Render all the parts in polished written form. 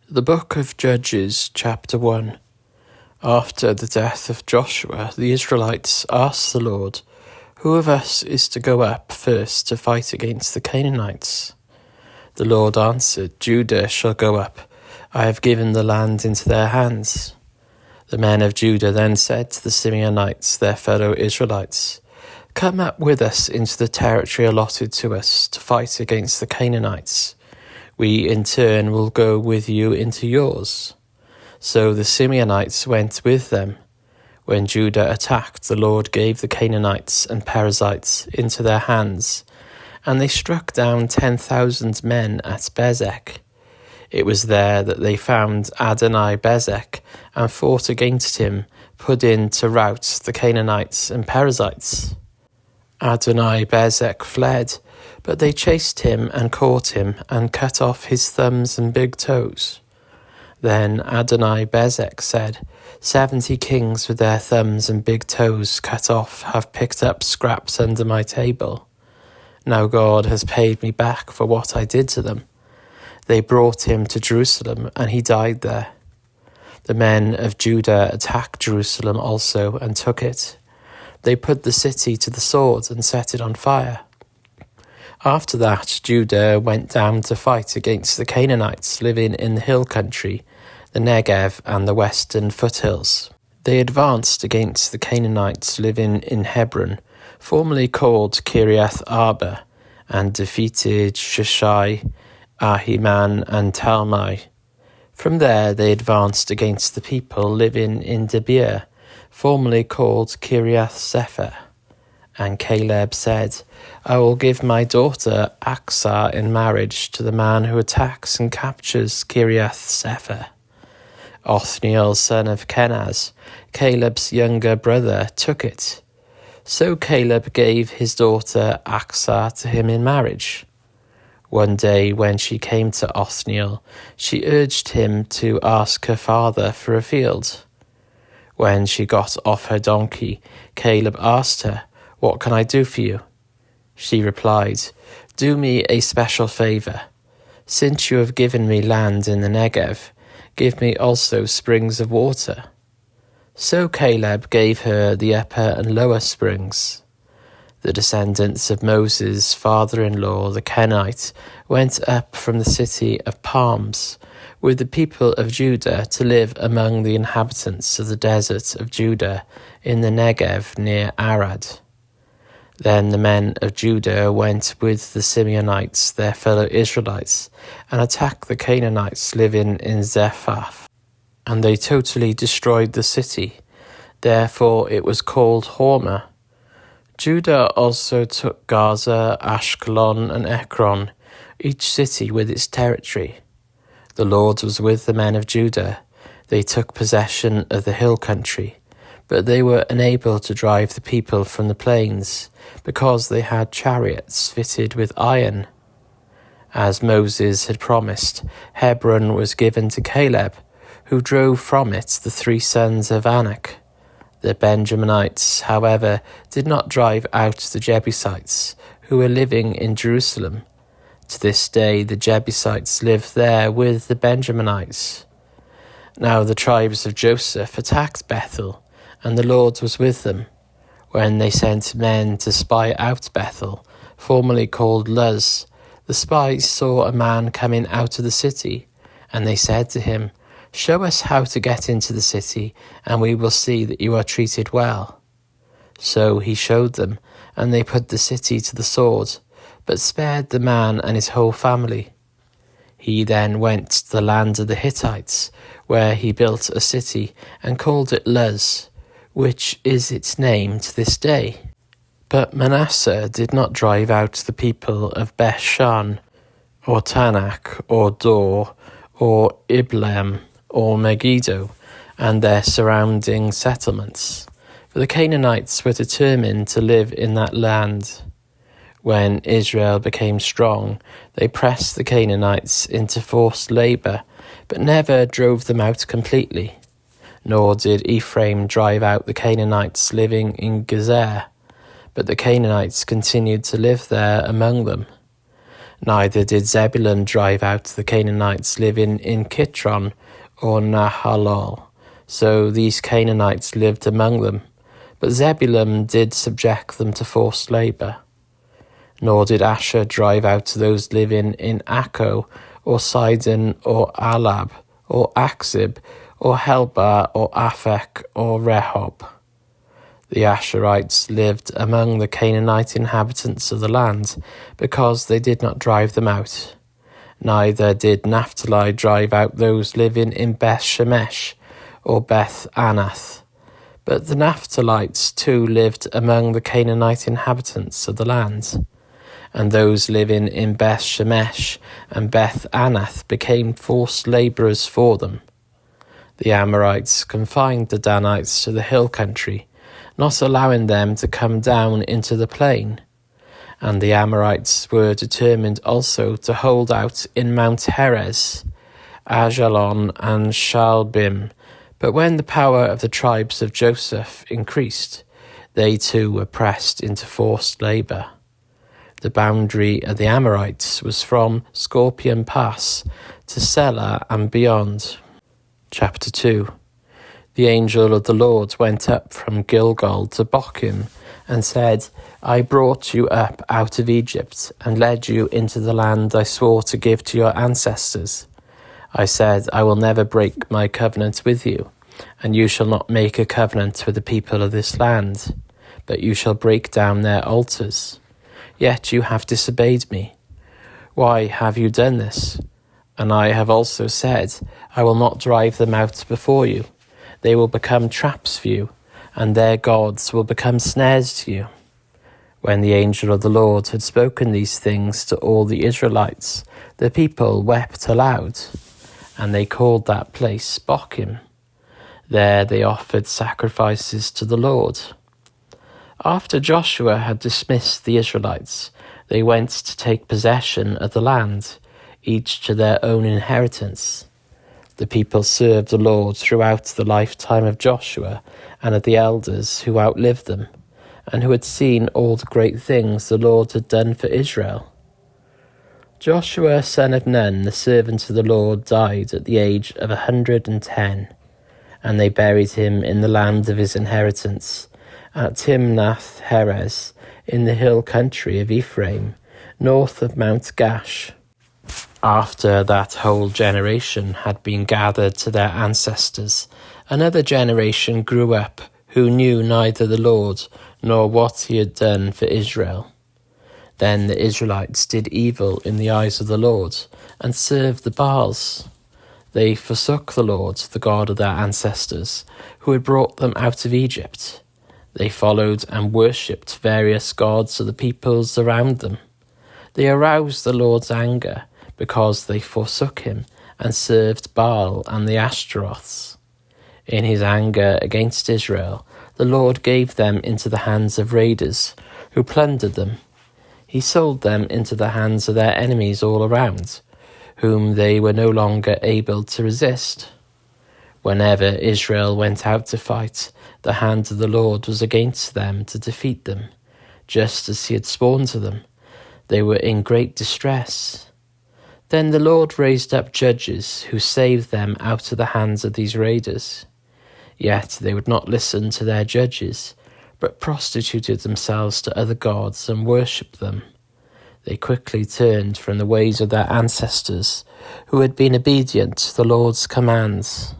The Book of Judges, Chapter 1. After the death of Joshua, the Israelites asked the Lord, "Who of us is to go up first to fight against the Canaanites?" The Lord answered, "Judah shall go up. I have given the land into their hands." The men of Judah then said to the Simeonites, their fellow Israelites, "Come up with us into the territory allotted to us to fight against the Canaanites. We in turn will go with you into yours." So the Simeonites went with them. When Judah attacked, the Lord gave the Canaanites and Perizzites into their hands, and they struck down 10,000 men at Bezek. It was there that they found Adoni-Bezek and fought against him, put in to rout the Canaanites and Perizzites. Adoni-Bezek fled, but they chased him and caught him and cut off his thumbs and big toes. Then Adoni-Bezek said, 70 kings with their thumbs and big toes cut off have picked up scraps under my table. Now God has paid me back for what I did to them." They brought him to Jerusalem, and he died there. The men of Judah attacked Jerusalem also and took it. They put the city to the sword and set it on fire. After that, Judah went down to fight against the Canaanites living in the hill country, the Negev and the western foothills. They advanced against the Canaanites living in Hebron, formerly called Kiriath Arba, and defeated Sheshai, Ahiman, and Talmai. From there they advanced against the people living in Debir, formerly called Kiriath Sepher. And Caleb said, "I will give my daughter Achsah in marriage to the man who attacks and captures Kiriath Sepher." Othniel, son of Kenaz, Caleb's younger brother, took it. So Caleb gave his daughter Achsah to him in marriage. One day when she came to Othniel, she urged him to ask her father for a field. When she got off her donkey, Caleb asked her, "What can I do for you?" She replied, "Do me a special favor. Since you have given me land in the Negev, give me also springs of water." So Caleb gave her the upper and lower springs. The descendants of Moses' father-in-law, the Kenite, went up from the city of palms with the people of Judah to live among the inhabitants of the desert of Judah in the Negev near Arad. Then the men of Judah went with the Simeonites, their fellow Israelites, and attacked the Canaanites living in Zephath. And they totally destroyed the city. Therefore it was called Hormah. Judah also took Gaza, Ashkelon, and Ekron, each city with its territory. The Lord was with the men of Judah. They took possession of the hill country, but they were unable to drive the people from the plains, because they had chariots fitted with iron. As Moses had promised, Hebron was given to Caleb, who drove from it the 3 sons of Anak. The Benjaminites, however, did not drive out the Jebusites, who were living in Jerusalem. To this day the Jebusites live there with the Benjaminites. Now the tribes of Joseph attacked Bethel, and the Lord was with them. When they sent men to spy out Bethel, formerly called Luz, the spies saw a man coming out of the city, and they said to him, "Show us how to get into the city, and we will see that you are treated well." So he showed them, and they put the city to the sword, but spared the man and his whole family. He then went to the land of the Hittites, where he built a city, and called it Luz, which is its name to this day. But Manasseh did not drive out the people of Beth-shan, or Tanakh, or Dor, or Ibleam, or Megiddo, and their surrounding settlements, for the Canaanites were determined to live in that land. When Israel became strong, they pressed the Canaanites into forced labour, but never drove them out completely. Nor did Ephraim drive out the Canaanites living in Gezer, but the Canaanites continued to live there among them. Neither did Zebulun drive out the Canaanites living in Kitron or Nahalol. So these Canaanites lived among them. But Zebulun did subject them to forced labour. Nor did Asher drive out those living in Akko, or Sidon, or Alab, or Achzib, or Helba, or Aphek, or Rehob. The Asherites lived among the Canaanite inhabitants of the land, because they did not drive them out. Neither did Naphtali drive out those living in Beth Shemesh, or Beth Anath. But the Naphtalites too lived among the Canaanite inhabitants of the land. And those living in Beth Shemesh and Beth Anath became forced labourers for them. The Amorites confined the Danites to the hill country, not allowing them to come down into the plain. And the Amorites were determined also to hold out in Mount Heres, Ajalon and Shaalbim. But when the power of the tribes of Joseph increased, they too were pressed into forced labour. The boundary of the Amorites was from Scorpion Pass to Selah and beyond. Chapter 2. The angel of the Lord went up from Gilgal to Bochim and said, I brought you up out of Egypt and led you into the land I swore to give to your ancestors. I said, I will never break my covenant with you, and you shall not make a covenant with the people of this land, but you shall break down their altars. Yet you have disobeyed me. Why have you done this? And I have also said, I will not drive them out before you. They will become traps for you, and their gods will become snares to you. When the angel of the Lord had spoken these things to all the Israelites, the people wept aloud, and they called that place Bochim. There they offered sacrifices to the Lord. After Joshua had dismissed the Israelites, they went to take possession of the land, each to their own inheritance. The people served the Lord throughout the lifetime of Joshua and of the elders who outlived them, and who had seen all the great things the Lord had done for Israel. Joshua son of Nun, the servant of the Lord, died at the age of 110, and they buried him in the land of his inheritance, at Timnath Heres, in the hill country of Ephraim, north of Mount Gash. After that whole generation had been gathered to their ancestors, another generation grew up who knew neither the Lord nor what he had done for Israel. Then the Israelites did evil in the eyes of the Lord, and served the Baals. They forsook the Lord, the God of their ancestors, who had brought them out of Egypt. They followed and worshipped various gods of the peoples around them. They aroused the Lord's anger, because they forsook him, and served Baal and the Ashtaroths. In his anger against Israel, the Lord gave them into the hands of raiders, who plundered them. He sold them into the hands of their enemies all around, whom they were no longer able to resist. Whenever Israel went out to fight, the hand of the Lord was against them to defeat them, just as he had sworn to them. They were in great distress. Then the Lord raised up judges who saved them out of the hands of these raiders. Yet they would not listen to their judges, but prostituted themselves to other gods and worshipped them. They quickly turned from the ways of their ancestors, who had been obedient to the Lord's commands.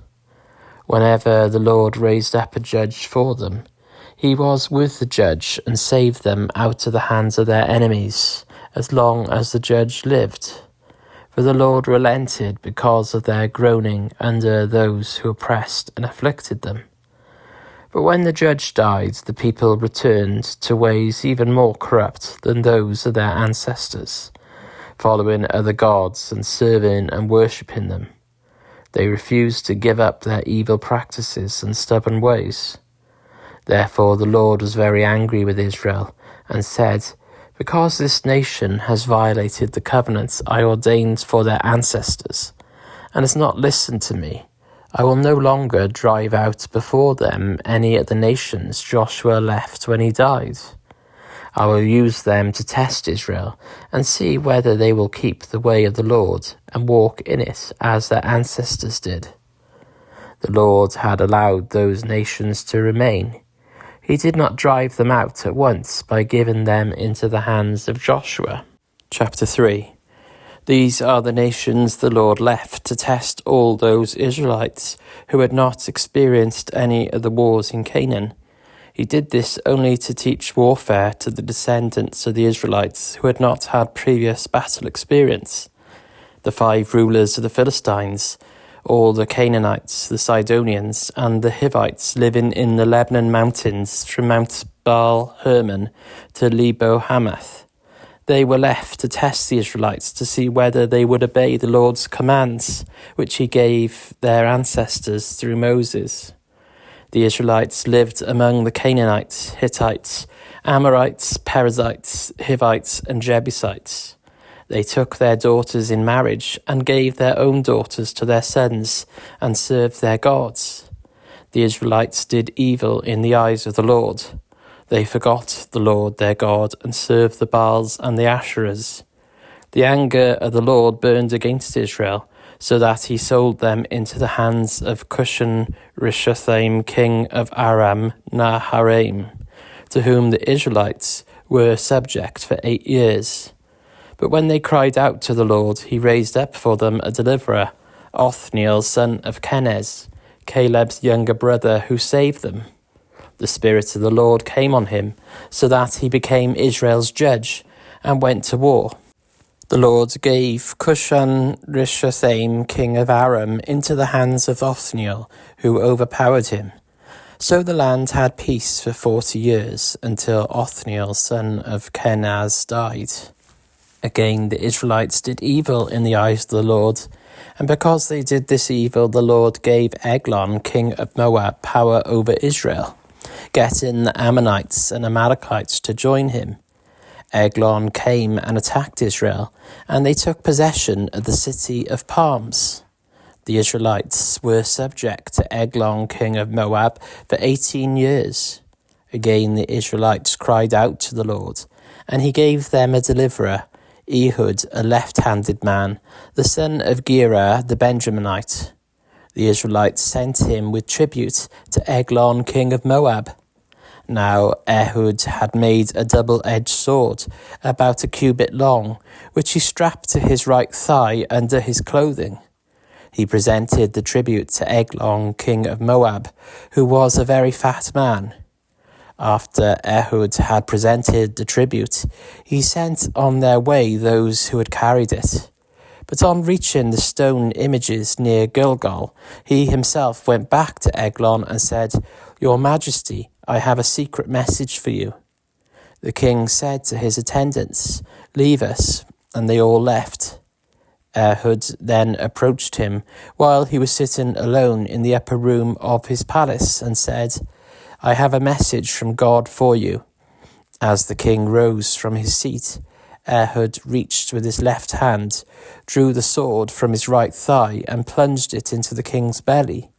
Whenever the Lord raised up a judge for them, he was with the judge and saved them out of the hands of their enemies, as long as the judge lived. For the Lord relented because of their groaning under those who oppressed and afflicted them. But when the judge died, the people returned to ways even more corrupt than those of their ancestors, following other gods and serving and worshipping them. They refused to give up their evil practices and stubborn ways. Therefore the Lord was very angry with Israel and said, Because this nation has violated the covenants I ordained for their ancestors, and has not listened to me, I will no longer drive out before them any of the nations Joshua left when he died. I will use them to test Israel and see whether they will keep the way of the Lord and walk in it as their ancestors did. The Lord had allowed those nations to remain. He did not drive them out at once by giving them into the hands of Joshua. Chapter 3. These are the nations the Lord left to test all those Israelites who had not experienced any of the wars in Canaan. He did this only to teach warfare to the descendants of the Israelites who had not had previous battle experience. The 5 rulers of the Philistines, all the Canaanites, the Sidonians, and the Hivites living in the Lebanon mountains from Mount Baal Hermon to Lebo Hamath. They were left to test the Israelites to see whether they would obey the Lord's commands, which he gave their ancestors through Moses. The Israelites lived among the Canaanites, Hittites, Amorites, Perizzites, Hivites, and Jebusites. They took their daughters in marriage and gave their own daughters to their sons and served their gods. The Israelites did evil in the eyes of the Lord. They forgot the Lord their God and served the Baals and the Asherahs. The anger of the Lord burned against Israel, so that he sold them into the hands of Cushan-Rishathaim, king of Aram Naharaim, to whom the Israelites were subject for 8 years. But when they cried out to the Lord, he raised up for them a deliverer, Othniel, son of Kenez, Caleb's younger brother, who saved them. The Spirit of the Lord came on him, so that he became Israel's judge, and went to war. The Lord gave Cushan-Rishathaim, king of Aram, into the hands of Othniel, who overpowered him. So the land had peace for 40 years, until Othniel, son of Kenaz, died. Again the Israelites did evil in the eyes of the Lord, and because they did this evil, the Lord gave Eglon, king of Moab, power over Israel, getting the Ammonites and Amalekites to join him. Eglon came and attacked Israel, and they took possession of the city of palms. The Israelites were subject to Eglon, king of Moab, for 18 years. Again the Israelites cried out to the Lord, and he gave them a deliverer, Ehud, a left-handed man, the son of Gera the Benjaminite. The Israelites sent him with tribute to Eglon, king of Moab. Now Ehud had made a double-edged sword, about a cubit long, which he strapped to his right thigh under his clothing. He presented the tribute to Eglon, king of Moab, who was a very fat man. After Ehud had presented the tribute, he sent on their way those who had carried it. But on reaching the stone images near Gilgal, he himself went back to Eglon and said, "Your Majesty, I have a secret message for you." The king said to his attendants, "Leave us," and they all left. Ehud then approached him while he was sitting alone in the upper room of his palace and said, "I have a message from God for you." As the king rose from his seat, Ehud reached with his left hand, drew the sword from his right thigh and plunged it into the king's belly.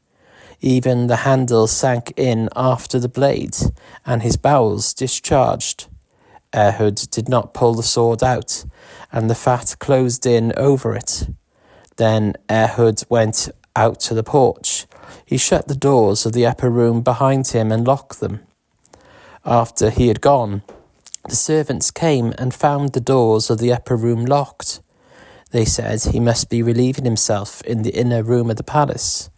Even the handle sank in after the blade, and his bowels discharged. Ehud did not pull the sword out, and the fat closed in over it. Then Ehud went out to the porch. He shut the doors of the upper room behind him and locked them. After he had gone, the servants came and found the doors of the upper room locked. They said he must be relieving himself in the inner room of the palace.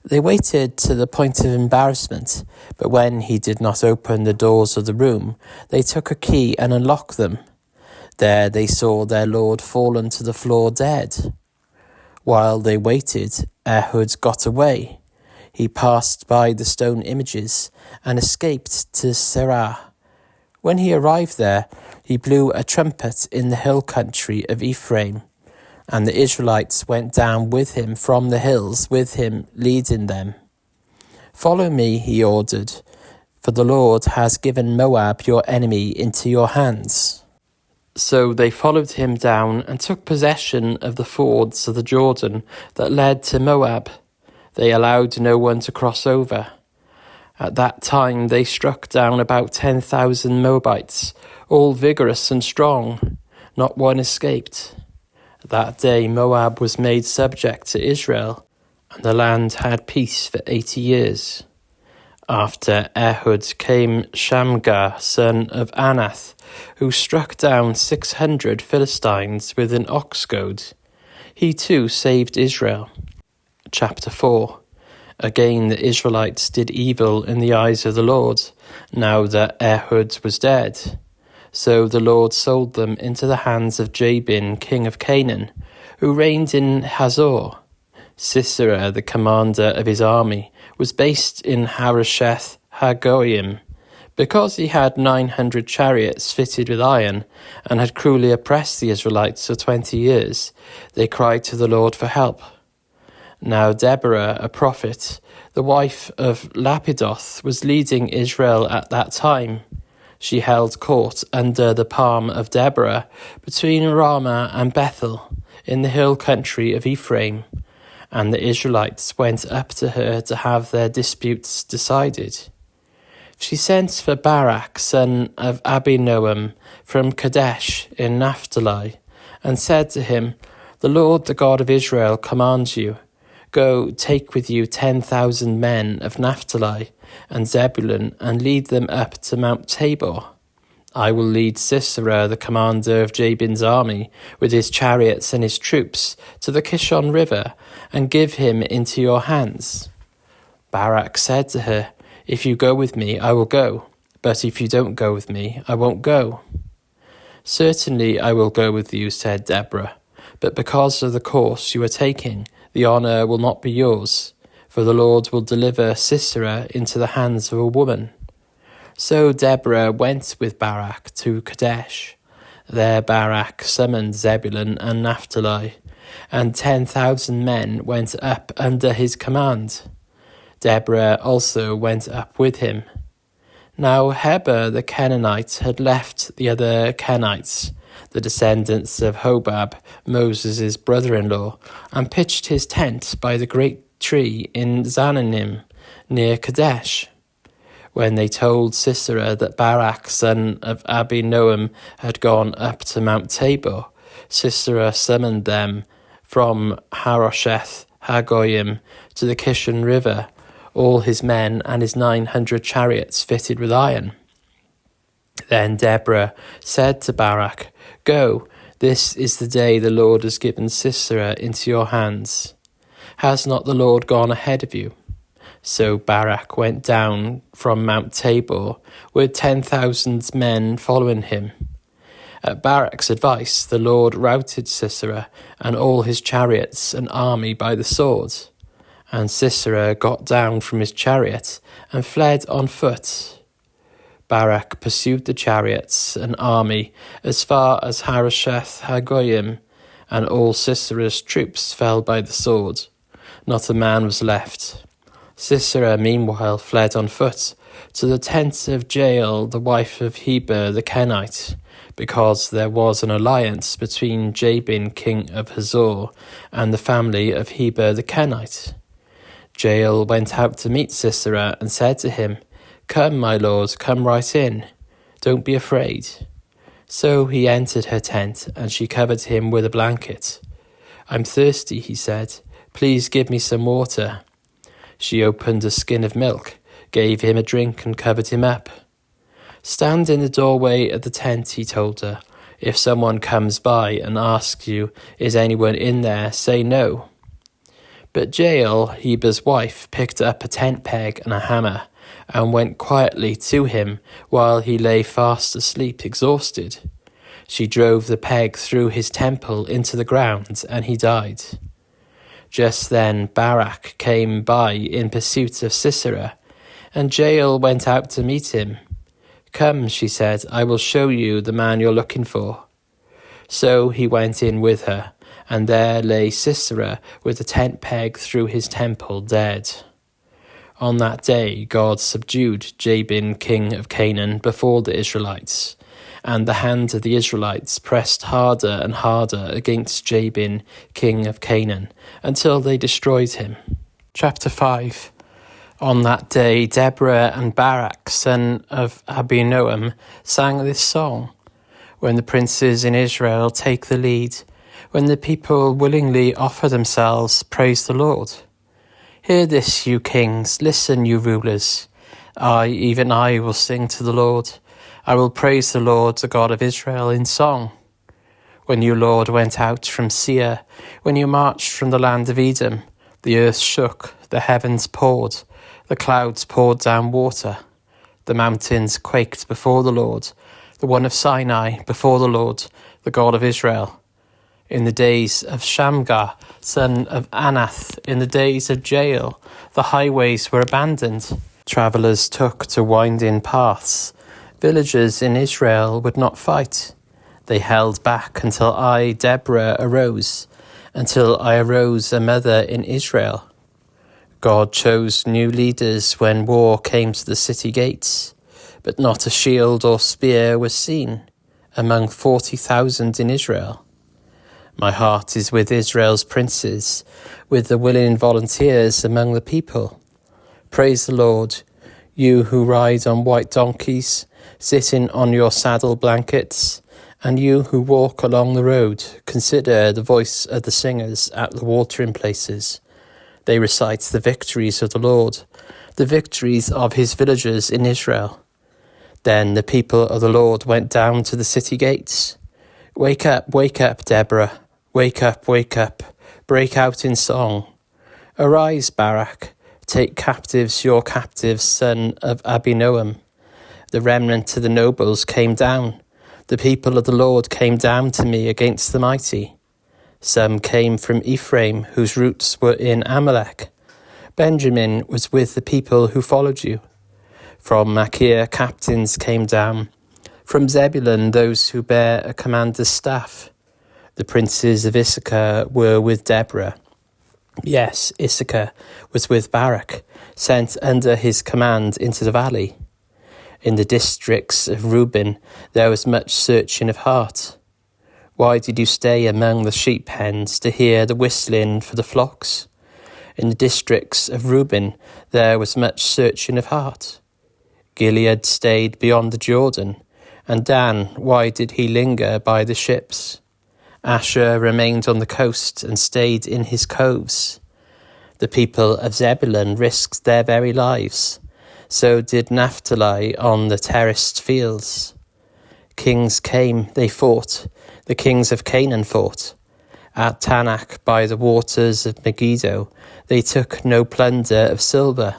They waited to the point of embarrassment, but when he did not open the doors of the room, they took a key and unlocked them. There they saw their lord fallen to the floor dead. While they waited, Ehud got away. He passed by the stone images and escaped to Serah. When he arrived there, he blew a trumpet in the hill country of Ephraim, and the Israelites went down with him from the hills, with him leading them. "Follow me," he ordered, "for the Lord has given Moab, your enemy, into your hands." So they followed him down and took possession of the fords of the Jordan that led to Moab. They allowed no one to cross over. At that time they struck down about 10,000 Moabites, all vigorous and strong. Not one escaped. That day Moab was made subject to Israel, and the land had peace for 80 years. After Ehud came Shamgar, son of Anath, who struck down 600 Philistines with an ox goad. He too saved Israel. Chapter 4. Again the Israelites did evil in the eyes of the Lord, now that Ehud was dead. So the Lord sold them into the hands of Jabin, king of Canaan, who reigned in Hazor. Sisera, the commander of his army, was based in Harosheth Hagoyim. Because he had 900 chariots fitted with iron, and had cruelly oppressed the Israelites for 20 years, they cried to the Lord for help. Now Deborah, a prophet, the wife of Lapidoth, was leading Israel at that time. She held court under the palm of Deborah, between Ramah and Bethel, in the hill country of Ephraim, and the Israelites went up to her to have their disputes decided. She sent for Barak, son of Abinoam, from Kadesh in Naphtali, and said to him, "The Lord, the God of Israel, commands you, go, take with you 10,000 men of Naphtali and Zebulun, and lead them up to Mount Tabor. I will lead Sisera, the commander of Jabin's army, with his chariots and his troops, to the Kishon River, and give him into your hands." Barak said to her, "If you go with me, I will go, but if you don't go with me, I won't go." "Certainly I will go with you," said Deborah, "but because of the course you are taking, the honour will not be yours, for the Lord will deliver Sisera into the hands of a woman." So Deborah went with Barak to Kadesh. There Barak summoned Zebulun and Naphtali, and 10,000 men went up under his command. Deborah also went up with him. Now Heber the Kenanite had left the other Kenites, the descendants of Hobab, Moses' brother-in-law, and pitched his tent by the great tree in Zananim, near Kadesh. When they told Sisera that Barak, son of Abinoam, had gone up to Mount Tabor, Sisera summoned them from Harosheth Hagoyim to the Kishon River, all his men and his 900 chariots fitted with iron. Then Deborah said to Barak, "Go, this is the day the Lord has given Sisera into your hands. Has not the Lord gone ahead of you?" So Barak went down from Mount Tabor with 10,000 men following him. At Barak's advice, the Lord routed Sisera and all his chariots and army by the sword. And Sisera got down from his chariot and fled on foot. Barak pursued the chariots and army as far as Harosheth Hagoyim, and all Sisera's troops fell by the sword. Not a man was left. Sisera meanwhile fled on foot to the tent of Jael, the wife of Heber the Kenite, because there was an alliance between Jabin, king of Hazor, and the family of Heber the Kenite. Jael went out to meet Sisera and said to him, "Come, my lord, come right in. Don't be afraid." So he entered her tent, and she covered him with a blanket. "I'm thirsty," he said. "Please give me some water." She opened a skin of milk, gave him a drink, and covered him up. "Stand in the doorway of the tent," he told her. "If someone comes by and asks you, 'Is anyone in there?' say no." But Jael, Heber's wife, picked up a tent peg and a hammer, and went quietly to him while he lay fast asleep, exhausted. She drove the peg through his temple into the ground, and he died. Just then Barak came by in pursuit of Sisera, and Jael went out to meet him. "Come," she said, "I will show you the man you're looking for." So he went in with her, and there lay Sisera with the tent peg through his temple, dead. On that day God subdued Jabin, king of Canaan, before the Israelites, and the hand of the Israelites pressed harder and harder against Jabin, king of Canaan, until they destroyed him. Chapter 5. On that day, Deborah and Barak, son of Abinoam, sang this song. When the princes in Israel take the lead, when the people willingly offer themselves, praise the Lord. Hear this, you kings, listen, you rulers. I, even I, will sing to the Lord. I will praise the Lord, the God of Israel, in song. When you, Lord, went out from Seir, when you marched from the land of Edom, the earth shook, the heavens poured, the clouds poured down water. The mountains quaked before the Lord, the one of Sinai, before the Lord, the God of Israel. In the days of Shamgar, son of Anath, in the days of Jael, the highways were abandoned. Travellers took to winding paths. Villagers in Israel would not fight. They held back until I, Deborah, arose, until I arose a mother in Israel. God chose new leaders when war came to the city gates, but not a shield or spear was seen among 40,000 in Israel. My heart is with Israel's princes, with the willing volunteers among the people. Praise the Lord, you who ride on white donkeys, sitting on your saddle blankets, and you who walk along the road, consider the voice of the singers at the watering places. They recite the victories of the Lord, the victories of his villagers in Israel. Then the people of the Lord went down to the city gates. Wake up, Deborah. Wake up, break out in song. Arise, Barak, take captives your captives, son of Abinoam. The remnant of the nobles came down. The people of the Lord came down to me against the mighty. Some came from Ephraim, whose roots were in Amalek. Benjamin was with the people who followed you. From Machir, captains came down. From Zebulun, those who bear a commander's staff. The princes of Issachar were with Deborah. Yes, Issachar was with Barak, sent under his command into the valley. In the districts of Reuben there was much searching of heart. Why did you stay among the sheep pens to hear the whistling for the flocks? In the districts of Reuben there was much searching of heart. Gilead stayed beyond the Jordan, and Dan, why did he linger by the ships? Asher remained on the coast and stayed in his coves. The people of Zebulun risked their very lives. So did Naphtali on the terraced fields. Kings came, they fought. The kings of Canaan fought. At Tanakh by the waters of Megiddo, they took no plunder of silver.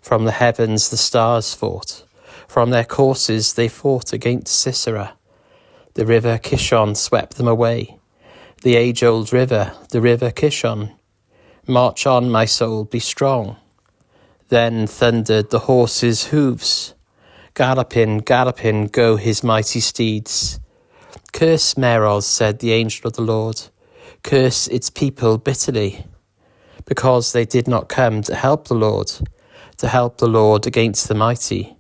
From the heavens the stars fought. From their courses they fought against Sisera. The river Kishon swept them away. The age-old river, the river Kishon. March on, my soul, be strong. Then thundered the horses' hooves. Galloping, galloping go his mighty steeds. Curse Meroz, said the angel of the Lord. Curse its people bitterly, because they did not come to help the Lord against the mighty.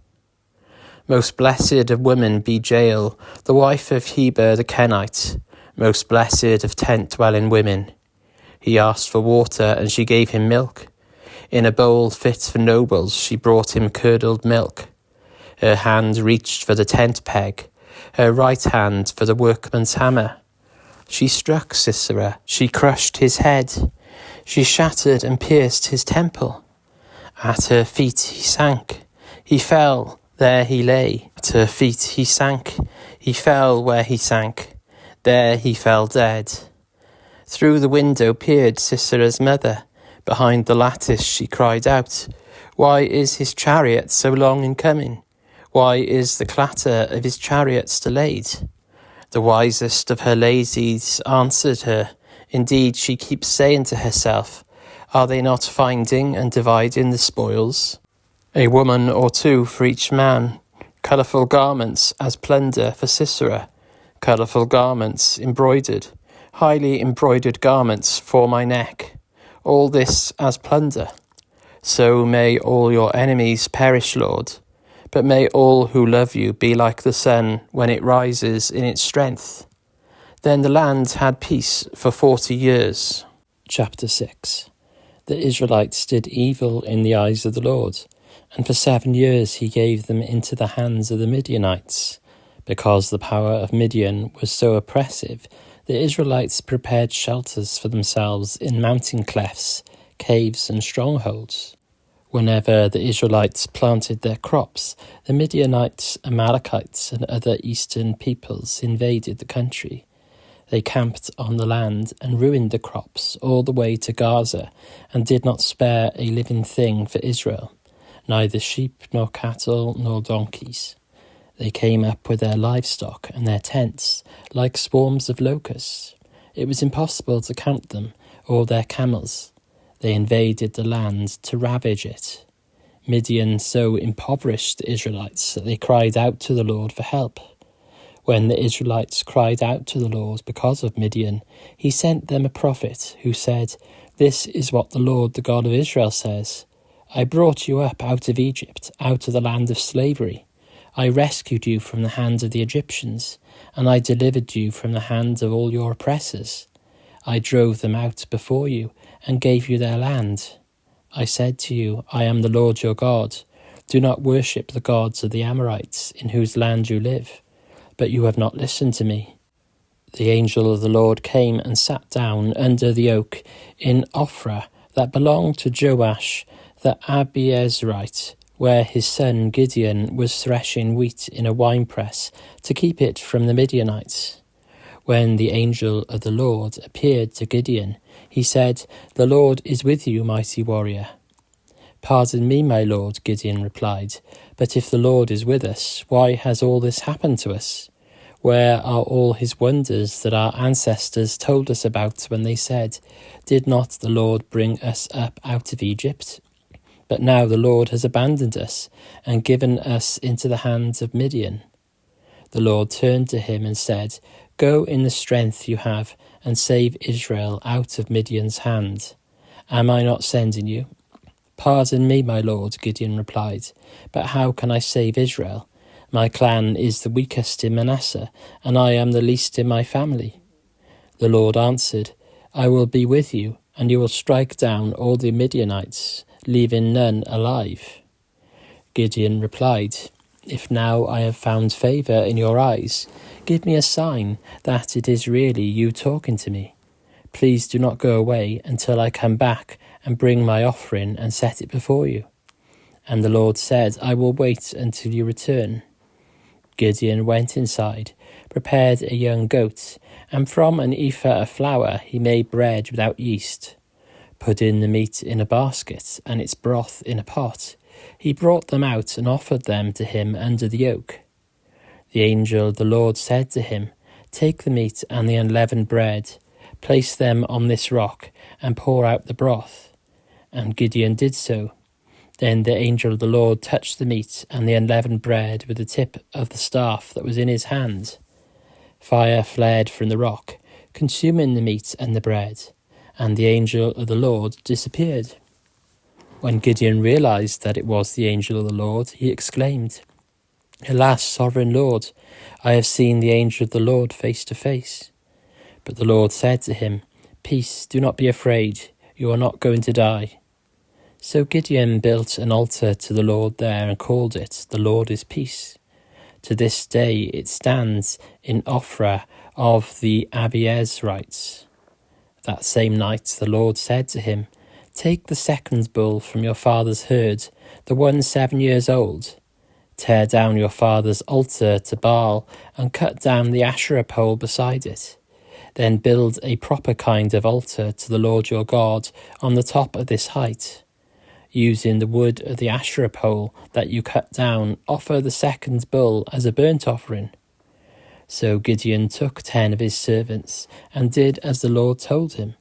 Most blessed of women be Jael, the wife of Heber the Kenite, most blessed of tent-dwelling women. He asked for water, and she gave him milk. In a bowl fit for nobles, she brought him curdled milk. Her hand reached for the tent peg, her right hand for the workman's hammer. She struck Sisera, she crushed his head, she shattered and pierced his temple. At her feet he sank, he fell, there he lay. At her feet he sank, he fell where he sank, there he fell dead. Through the window peered Sisera's mother. Behind the lattice she cried out, Why is his chariot so long in coming? Why is the clatter of his chariots delayed? The wisest of her ladies answered her. Indeed, she keeps saying to herself, Are they not finding and dividing the spoils? A woman or two for each man, colourful garments as plunder for Sisera, colourful garments embroidered, highly embroidered garments for my neck, all this as plunder. So may all your enemies perish, Lord, but may all who love you be like the sun when it rises in its strength. Then the land had peace for 40 years. Chapter 6. The Israelites did evil in the eyes of the Lord, and for 7 years he gave them into the hands of the Midianites. Because the power of Midian was so oppressive, the Israelites prepared shelters for themselves in mountain clefts, caves and strongholds. Whenever the Israelites planted their crops, the Midianites, Amalekites and other eastern peoples invaded the country. They camped on the land and ruined the crops all the way to Gaza, and did not spare a living thing for Israel, neither sheep nor cattle nor donkeys. They came up with their livestock and their tents like swarms of locusts. It was impossible to count them, or their camels. They invaded the land to ravage it. Midian so impoverished the Israelites that they cried out to the Lord for help. When the Israelites cried out to the Lord because of Midian, he sent them a prophet who said, "This is what the Lord, the God of Israel, says. I brought you up out of Egypt, out of the land of slavery. I rescued you from the hand of the Egyptians, and I delivered you from the hand of all your oppressors. I drove them out before you and gave you their land. I said to you, I am the Lord your God. Do not worship the gods of the Amorites, in whose land you live. But you have not listened to me." The angel of the Lord came and sat down under the oak in Ophrah that belonged to Joash the Abiezrite, where his son Gideon was threshing wheat in a winepress to keep it from the Midianites. When the angel of the Lord appeared to Gideon, he said, "The Lord is with you, mighty warrior." "Pardon me, my lord," Gideon replied, "but if the Lord is with us, why has all this happened to us? Where are all his wonders that our ancestors told us about when they said, 'Did not the Lord bring us up out of Egypt?' But now the Lord has abandoned us and given us into the hands of Midian." The Lord turned to him and said, "Go in the strength you have and save Israel out of Midian's hand. Am I not sending you?" "Pardon me, my lord," Gideon replied, "but how can I save Israel? My clan is the weakest in Manasseh, and I am the least in my family." The Lord answered, "I will be with you, and you will strike down all the Midianites, leaving none alive." Gideon replied, "If now I have found favour in your eyes, give me a sign that it is really you talking to me. Please do not go away until I come back and bring my offering and set it before you." And the Lord said, "I will wait until you return." Gideon went inside, prepared a young goat, and from an ephah of flour he made bread without yeast. Putting the meat in a basket and its broth in a pot, he brought them out and offered them to him under the oak. The angel of the Lord said to him, "Take the meat and the unleavened bread, place them on this rock, and pour out the broth." And Gideon did so. Then the angel of the Lord touched the meat and the unleavened bread with the tip of the staff that was in his hand. Fire flared from the rock, consuming the meat and the bread, and the angel of the Lord disappeared. When Gideon realized that it was the angel of the Lord, he exclaimed, "Alas, sovereign Lord, I have seen the angel of the Lord face to face." But the Lord said to him, "Peace, do not be afraid, you are not going to die." So Gideon built an altar to the Lord there and called it, "The Lord is Peace." To this day it stands in Ophrah of the Abiezrites. That same night the Lord said to him, "Take the second bull from your father's herd, the one 7 years old. Tear down your father's altar to Baal and cut down the Asherah pole beside it. Then build a proper kind of altar to the Lord your God on the top of this height. Using the wood of the Asherah pole that you cut down, offer the second bull as a burnt offering." So Gideon took 10 of his servants and did as the Lord told him.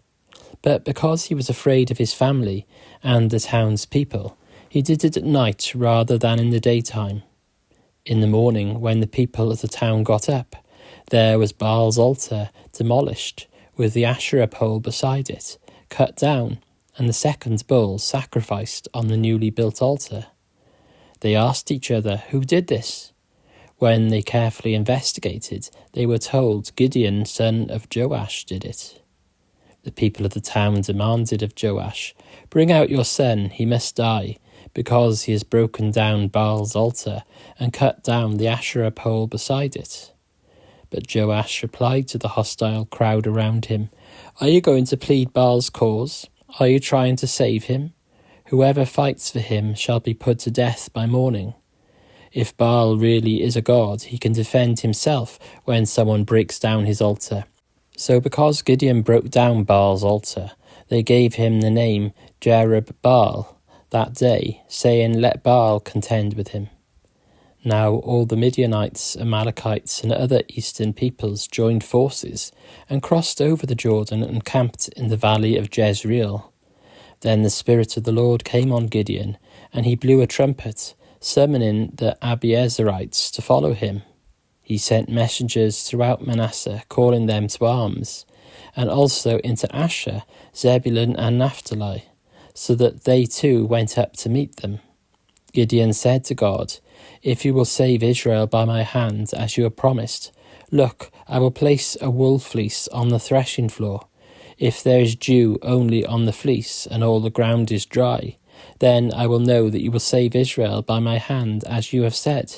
But because he was afraid of his family and the town's people, he did it at night rather than in the daytime. In the morning, when the people of the town got up, there was Baal's altar demolished, with the Asherah pole beside it, cut down, and the second bull sacrificed on the newly built altar. They asked each other, "Who did this?" When they carefully investigated, they were told Gideon, son of Joash, did it. The people of the town demanded of Joash, "Bring out your son, he must die, because he has broken down Baal's altar and cut down the Asherah pole beside it." But Joash replied to the hostile crowd around him, "Are you going to plead Baal's cause? Are you trying to save him? Whoever fights for him shall be put to death by morning. If Baal really is a god, he can defend himself when someone breaks down his altar." So because Gideon broke down Baal's altar, they gave him the name Jerub-Baal that day, saying, "Let Baal contend with him." Now all the Midianites, Amalekites, and other eastern peoples joined forces and crossed over the Jordan and camped in the valley of Jezreel. Then the Spirit of the Lord came on Gideon, and he blew a trumpet, summoning the Abiezerites to follow him. He sent messengers throughout Manasseh, calling them to arms, and also into Asher, Zebulun, and Naphtali, so that they too went up to meet them. Gideon said to God, "If you will save Israel by my hand, as you have promised, look, I will place a wool fleece on the threshing floor. If there is dew only on the fleece, and all the ground is dry, then I will know that you will save Israel by my hand, as you have said."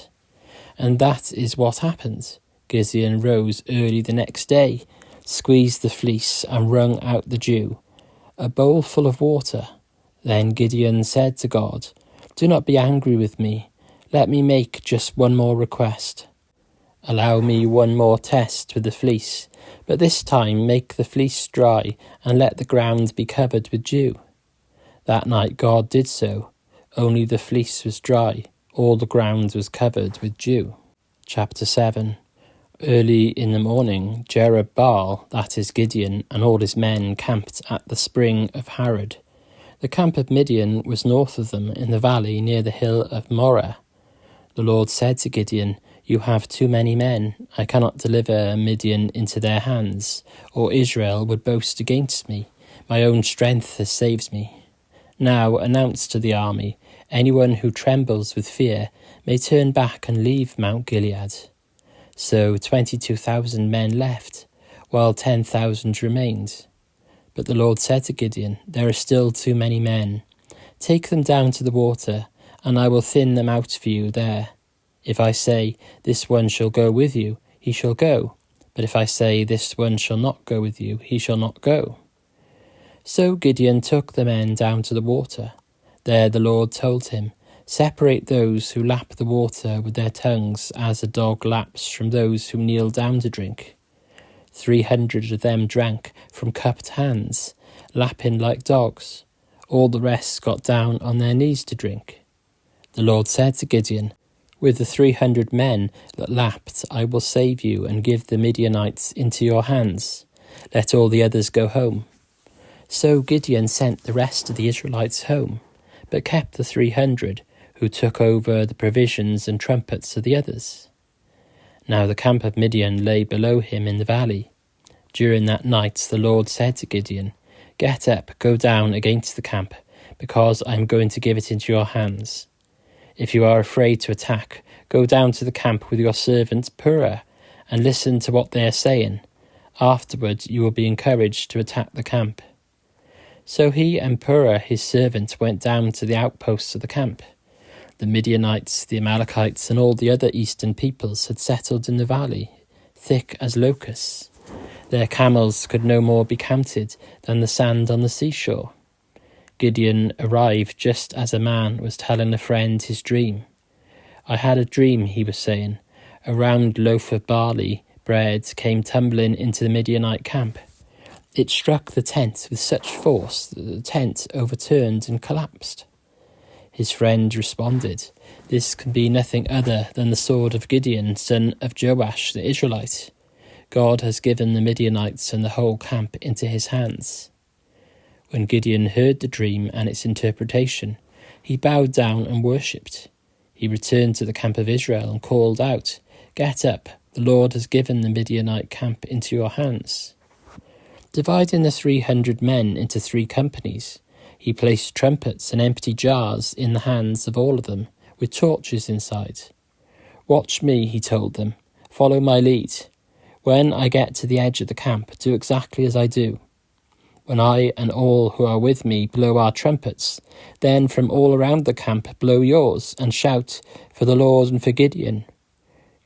And that is what happened. Gideon rose early the next day, squeezed the fleece, and wrung out the dew, a bowl full of water. Then Gideon said to God, "Do not be angry with me. Let me make just one more request. Allow me one more test with the fleece, but this time make the fleece dry and let the ground be covered with dew." That night God did so. Only the fleece was dry. All the ground was covered with dew. Chapter 7. Early in the morning, Jerub-Baal, that is Gideon, and all his men camped at the spring of Harod. The camp of Midian was north of them in the valley near the hill of Moreh. The Lord said to Gideon, "You have too many men. I cannot deliver Midian into their hands, or Israel would boast against me. My own strength has saved me. Now announce to the army, anyone who trembles with fear may turn back and leave Mount Gilead." So 22,000 men left, while 10,000 remained. But the Lord said to Gideon, "There are still too many men. Take them down to the water, and I will thin them out for you there. If I say, 'This one shall go with you,' he shall go. But if I say, 'This one shall not go with you,' he shall not go." So Gideon took the men down to the water. There the Lord told him, "Separate those who lap the water with their tongues as a dog laps from those who kneel down to drink." 300 of them drank from cupped hands, lapping like dogs. All the rest got down on their knees to drink. The Lord said to Gideon, "With the 300 men that lapped, I will save you and give the Midianites into your hands. Let all the others go home." So Gideon sent the rest of the Israelites home, but kept the 300 who took over the provisions and trumpets of the others. Now the camp of Midian lay below him in the valley. During that night the Lord said to Gideon, "Get up, go down against the camp, because I am going to give it into your hands. If you are afraid to attack, go down to the camp with your servant Purah, and listen to what they are saying. Afterwards you will be encouraged to attack the camp." So he and Purah his servant went down to the outposts of the camp. The Midianites, the Amalekites, and all the other eastern peoples had settled in the valley, thick as locusts. Their camels could no more be counted than the sand on the seashore. Gideon arrived just as a man was telling a friend his dream. "I had a dream," he was saying. "A round loaf of barley bread came tumbling into the Midianite camp. It struck the tent with such force that the tent overturned and collapsed." His friend responded, "This can be nothing other than the sword of Gideon, son of Joash the Israelite. God has given the Midianites and the whole camp into his hands." When Gideon heard the dream and its interpretation, he bowed down and worshipped. He returned to the camp of Israel and called out, "Get up, the Lord has given the Midianite camp into your hands." Dividing the 300 men into 3 companies, he placed trumpets and empty jars in the hands of all of them, with torches inside. "Watch me," he told them. "Follow my lead. When I get to the edge of the camp, do exactly as I do." when I and all who are with me blow our trumpets, then from all around the camp blow yours, and shout for the Lord and for Gideon."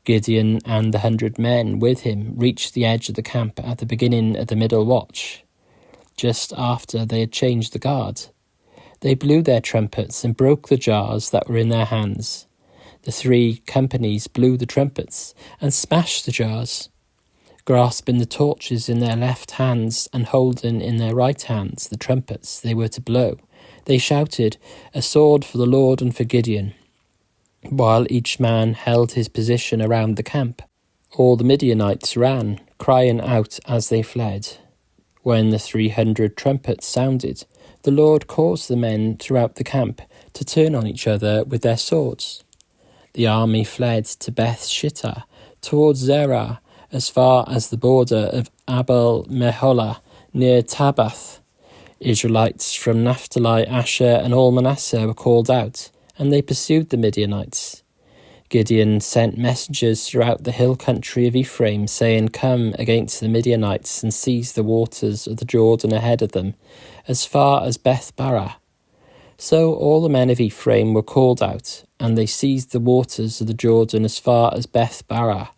Gideon and the 100 men with him reached the edge of the camp at the beginning of the middle watch, just after they had changed the guard. They blew their trumpets and broke the jars that were in their hands. The 3 companies blew the trumpets and smashed the jars. Grasping the torches in their left hands and holding in their right hands the trumpets they were to blow, they shouted, "A sword for the Lord and for Gideon," while each man held his position around the camp. All the Midianites ran, crying out as they fled. When the 300 trumpets sounded, the Lord caused the men throughout the camp to turn on each other with their swords. The army fled to Beth Shittah, towards Zerah, as far as the border of Abel Meholah, near Tabbath. Israelites from Naphtali, Asher, and all Manasseh were called out, and they pursued the Midianites. Gideon sent messengers throughout the hill country of Ephraim, saying, "Come against the Midianites and seize the waters of the Jordan ahead of them, as far as Beth-barah." So all the men of Ephraim were called out, and they seized the waters of the Jordan as far as Beth-barah.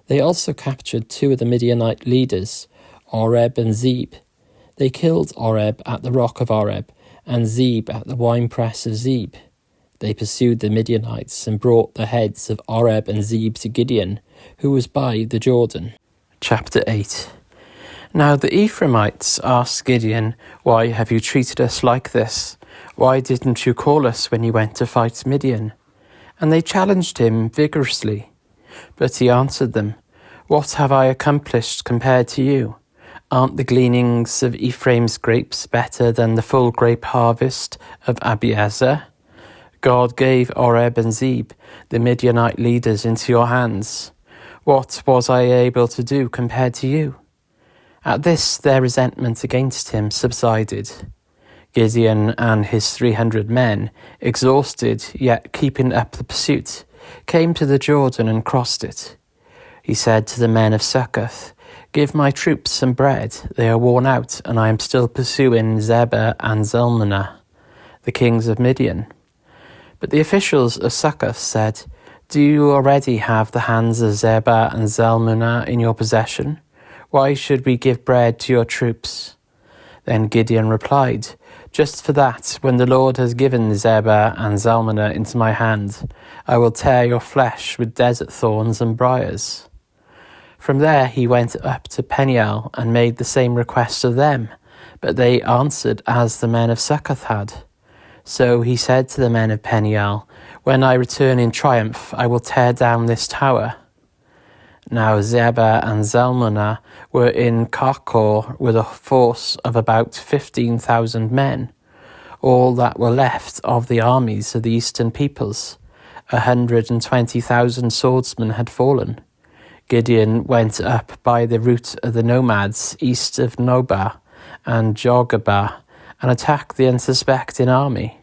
They also captured 2 of the Midianite leaders, Oreb and Zeb. They killed Oreb at the rock of Oreb, and Zeb at the winepress of Zeb. They pursued the Midianites and brought the heads of Oreb and Zeb to Gideon, who was by the Jordan. Chapter 8. Now the Ephraimites asked Gideon, "Why have you treated us like this? Why didn't you call us when you went to fight Midian?" And they challenged him vigorously. But he answered them, "What have I accomplished compared to you? Aren't the gleanings of Ephraim's grapes better than the full grape harvest of Abiezer? God gave Oreb and Zeb, the Midianite leaders, into your hands. What was I able to do compared to you?" At this their resentment against him subsided. Gideon and his 300 men, exhausted yet keeping up the pursuit, came to the Jordan and crossed it. He said to the men of Succoth, "Give my troops some bread. They are worn out, and I am still pursuing Zebah and Zalmunna, the kings of Midian." But the officials of Succoth said, "Do you already have the hands of Zebah and Zalmunna in your possession? Why should we give bread to your troops?" Then Gideon replied, "Just for that, when the Lord has given Zebah and Zalmunna into my hand, I will tear your flesh with desert thorns and briars." From there he went up to Peniel and made the same request of them, but they answered as the men of Succoth had. So he said to the men of Peniel, "When I return in triumph, I will tear down this tower." Now Zebah and Zalmunna were in Karkor with a force of about 15,000 men, all that were left of the armies of the eastern peoples. 120,000 swordsmen had fallen. Gideon went up by the route of the nomads east of Nobah and Jogabah and attacked the unsuspecting army.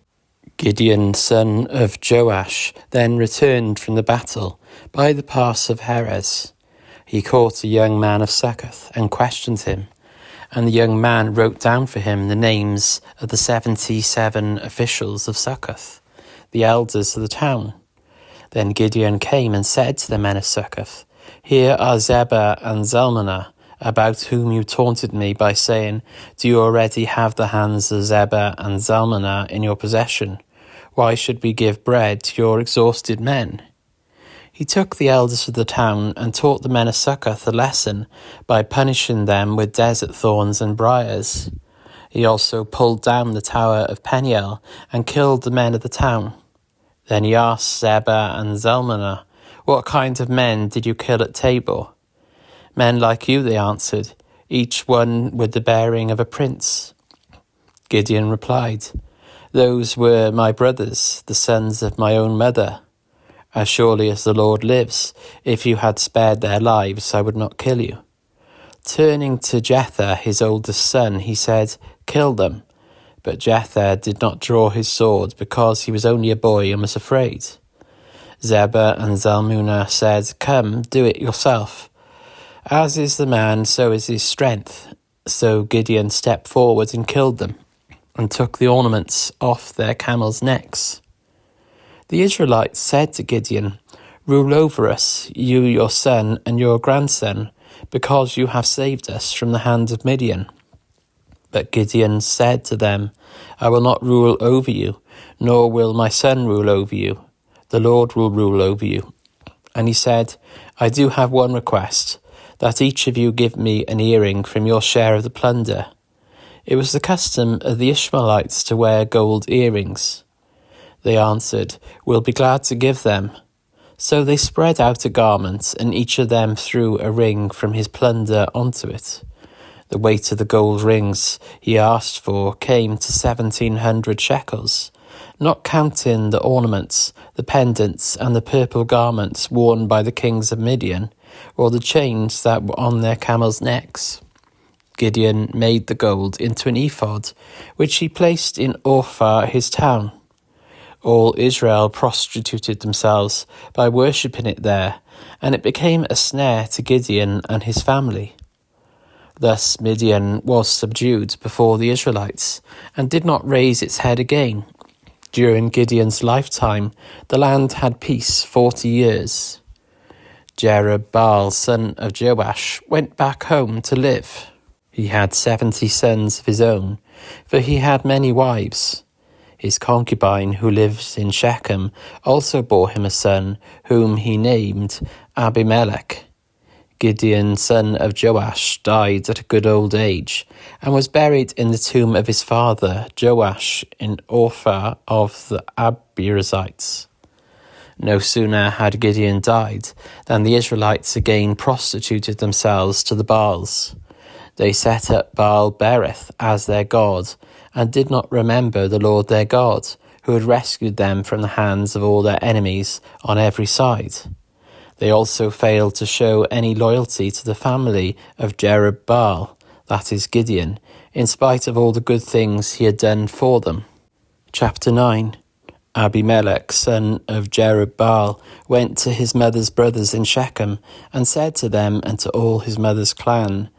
Gideon, son of Joash, then returned from the battle by the pass of Heres. He caught a young man of Succoth and questioned him, and the young man wrote down for him the names of the 77 officials of Succoth, the elders of the town. Then Gideon came and said to the men of Succoth, "Here are Zebah and Zalmunna, about whom you taunted me by saying, 'Do you already have the hands of Zebah and Zalmunna in your possession? Why should we give bread to your exhausted men?'" He took the elders of the town and taught the men of Succoth a lesson by punishing them with desert thorns and briars. He also pulled down the tower of Peniel and killed the men of the town. Then he asked Zebah and Zalmunna, "What kind of men did you kill at Tabor?" "Men like you," they answered, "each one with the bearing of a prince." Gideon replied, "Those were my brothers, the sons of my own mother. As surely as the Lord lives, if you had spared their lives, I would not kill you." Turning to Jether, his oldest son, he said, "Kill them." But Jether did not draw his sword because he was only a boy and was afraid. Zebah and Zalmunna said, "Come, do it yourself. As is the man, so is his strength. So Gideon stepped forward and killed them, and took the ornaments off their camels' necks. The Israelites said to Gideon, "Rule over us, you, your son, and your grandson, because you have saved us from the hand of Midian." But Gideon said to them, "I will not rule over you, nor will my son rule over you. The Lord will rule over you." And he said, "I do have one request, that each of you give me an earring from your share of the plunder." It was the custom of the Ishmaelites to wear gold earrings. They answered, "We'll be glad to give them." So they spread out a garment, and each of them threw a ring from his plunder onto it. The weight of the gold rings he asked for came to 1,700 shekels, not counting the ornaments, the pendants, and the purple garments worn by the kings of Midian, or the chains that were on their camels' necks. Gideon made the gold into an ephod, which he placed in Orphah, his town. All Israel prostituted themselves by worshipping it there, and it became a snare to Gideon and his family. Thus Midian was subdued before the Israelites, and did not raise its head again. During Gideon's lifetime, the land had peace 40 years. Jerubbaal, son of Joash, went back home to live. He had 70 sons of his own, for he had many wives. His concubine, who lives in Shechem, also bore him a son, whom he named Abimelech. Gideon, son of Joash, died at a good old age, and was buried in the tomb of his father Joash in Orphah of the Abiezrites. No sooner had Gideon died than the Israelites again prostituted themselves to the Baals. They set up Baal-berith as their god, and did not remember the Lord their God, who had rescued them from the hands of all their enemies on every side. They also failed to show any loyalty to the family of Jerubbaal, that is Gideon, in spite of all the good things he had done for them. Chapter 9. Abimelech, son of Jerubbaal, went to his mother's brothers in Shechem, and said to them and to all his mother's clan,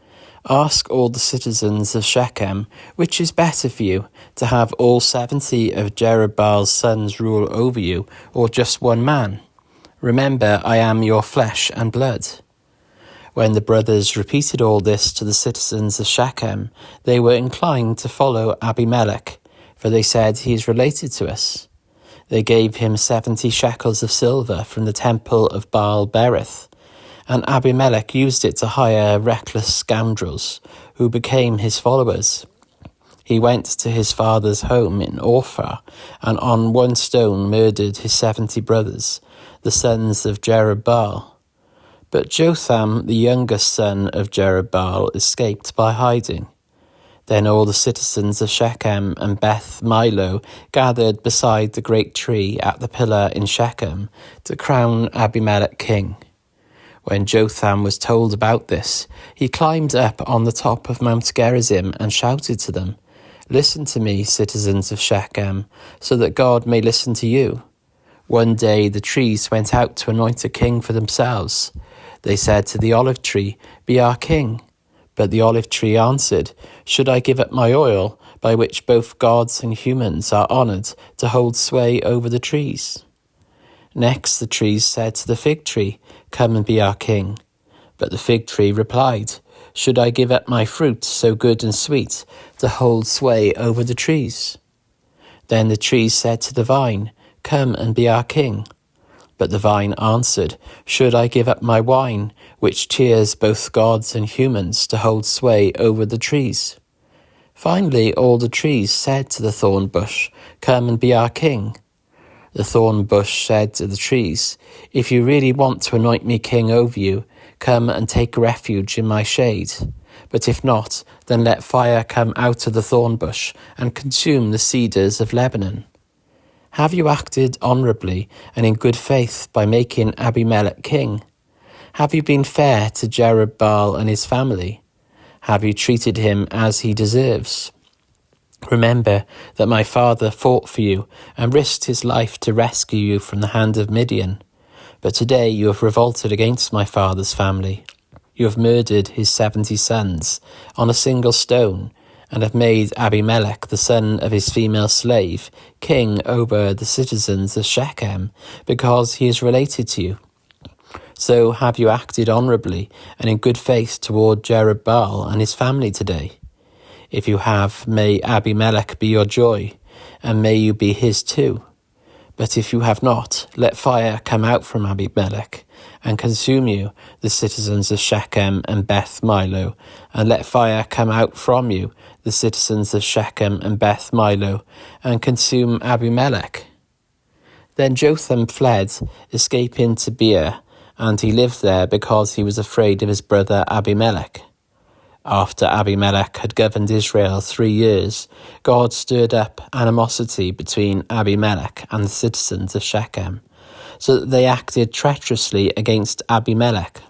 "Ask all the citizens of Shechem, which is better for you, to have all 70 of Jerubbaal's sons rule over you, or just one man? Remember, I am your flesh and blood." When the brothers repeated all this to the citizens of Shechem, they were inclined to follow Abimelech, for they said, "He is related to us." They gave him 70 shekels of silver from the temple of Baal-berith, and Abimelech used it to hire reckless scoundrels, who became his followers. He went to his father's home in Orphah, and on one stone murdered his 70 brothers, the sons of Jerubbaal. But Jotham, the youngest son of Jerubbaal, escaped by hiding. Then all the citizens of Shechem and Beth Milo gathered beside the great tree at the pillar in Shechem to crown Abimelech king. When Jotham was told about this, he climbed up on the top of Mount Gerizim and shouted to them, "Listen to me, citizens of Shechem, so that God may listen to you." One day the trees went out to anoint a king for themselves. They said to the olive tree, "Be our king." But the olive tree answered, "Should I give up my oil, by which both gods and humans are honoured, to hold sway over the trees?" Next the trees said to the fig tree, "Come and be our king." But the fig tree replied, "Should I give up my fruit, so good and sweet, to hold sway over the trees?" Then the trees said to the vine, "Come and be our king." But the vine answered, "Should I give up my wine, which cheers both gods and humans, to hold sway over the trees?" Finally all the trees said to the thorn bush, "Come and be our king." The thorn bush said to the trees, "If you really want to anoint me king over you, come and take refuge in my shade. But if not, then let fire come out of the thorn bush and consume the cedars of Lebanon." Have you acted honourably and in good faith by making Abimelech king? Have you been fair to Jerubbaal and his family? Have you treated him as he deserves? Remember that my father fought for you and risked his life to rescue you from the hand of Midian. But today you have revolted against my father's family. You have murdered his 70 sons on a single stone, and have made Abimelech, the son of his female slave, king over the citizens of Shechem, because he is related to you. So have you acted honourably and in good faith toward Jerubbaal and his family today. If you have, may Abimelech be your joy, and may you be his too. But if you have not, let fire come out from Abimelech, and consume you, the citizens of Shechem and Beth Milo, and let fire come out from you, the citizens of Shechem and Beth Milo, and consume Abimelech. Then Jotham fled, escaping to Beer, and he lived there because he was afraid of his brother Abimelech. After Abimelech had governed Israel 3 years, God stirred up animosity between Abimelech and the citizens of Shechem, so that they acted treacherously against Abimelech.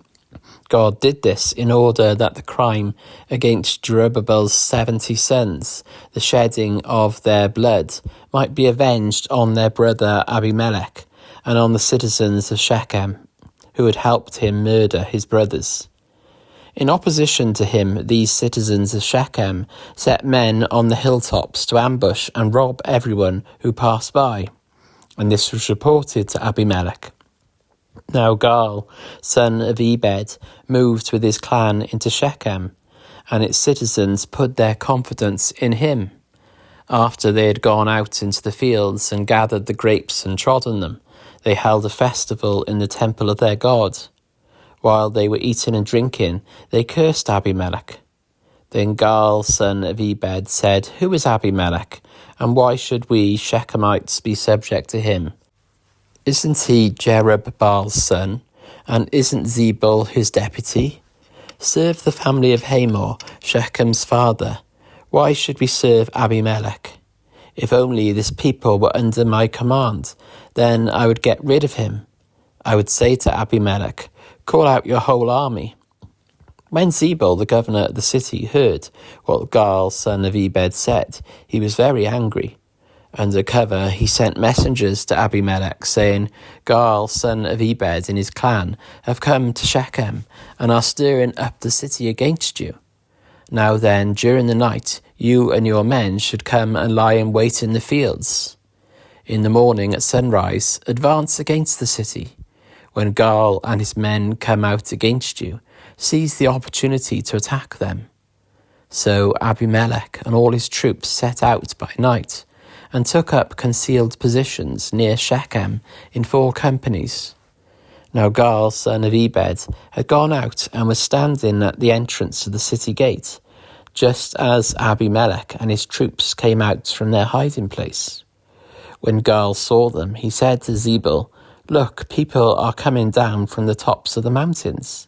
God did this in order that the crime against Jerubbaal's 70 sons, the shedding of their blood, might be avenged on their brother Abimelech and on the citizens of Shechem, who had helped him murder his brothers. In opposition to him, these citizens of Shechem set men on the hilltops to ambush and rob everyone who passed by, and this was reported to Abimelech. Now Gaal, son of Ebed, moved with his clan into Shechem, and its citizens put their confidence in him. After they had gone out into the fields and gathered the grapes and trodden them, they held a festival in the temple of their God. While they were eating and drinking, they cursed Abimelech. Then Gaal, son of Ebed, said, "Who is Abimelech, and why should we Shechemites be subject to him? Isn't he Jerubbaal's son, and isn't Zebul his deputy? Serve the family of Hamor, Shechem's father. Why should we serve Abimelech? If only this people were under my command, then I would get rid of him. I would say to Abimelech, 'Call out your whole army.'" When Zebul, the governor of the city, heard what Gaal, son of Ebed, said, he was very angry. Under cover, he sent messengers to Abimelech, saying, "Gaal, son of Ebed, and his clan have come to Shechem, and are stirring up the city against you. Now then, during the night, you and your men should come and lie in wait in the fields. In the morning at sunrise, advance against the city. When Gaal and his men come out against you, seize the opportunity to attack them." So Abimelech and all his troops set out by night, and took up concealed positions near Shechem in 4 companies. Now Gaal, son of Ebed, had gone out and was standing at the entrance to the city gate, just as Abimelech and his troops came out from their hiding place. When Gaal saw them, he said to Zebul, "Look, people are coming down from the tops of the mountains."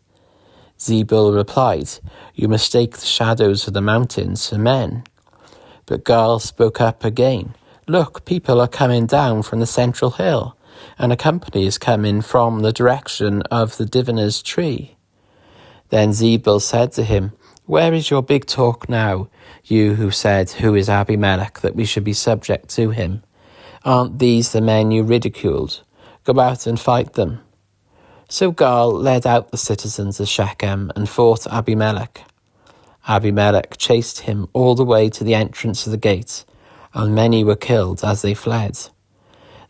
Zebul replied, "You mistake the shadows of the mountains for men." But Gaal spoke up again, "Look, people are coming down from the central hill, and a company is coming from the direction of the diviner's tree." Then Zebul said to him, "Where is your big talk now, you who said, 'Who is Abimelech, that we should be subject to him?' Aren't these the men you ridiculed? Go out and fight them." So Gaal led out the citizens of Shechem and fought Abimelech. Abimelech chased him all the way to the entrance of the gate, and many were killed as they fled.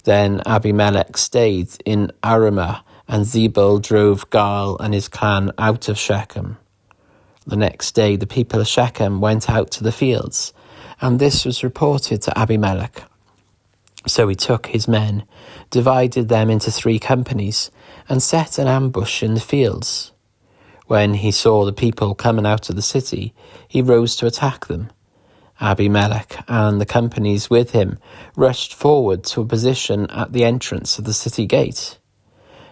Then Abimelech stayed in Arumah, and Zebul drove Gaal and his clan out of Shechem. The next day the people of Shechem went out to the fields, and this was reported to Abimelech. So he took his men, divided them into 3 companies, and set an ambush in the fields. When he saw the people coming out of the city, he rose to attack them. Abimelech and the companies with him rushed forward to a position at the entrance of the city gate.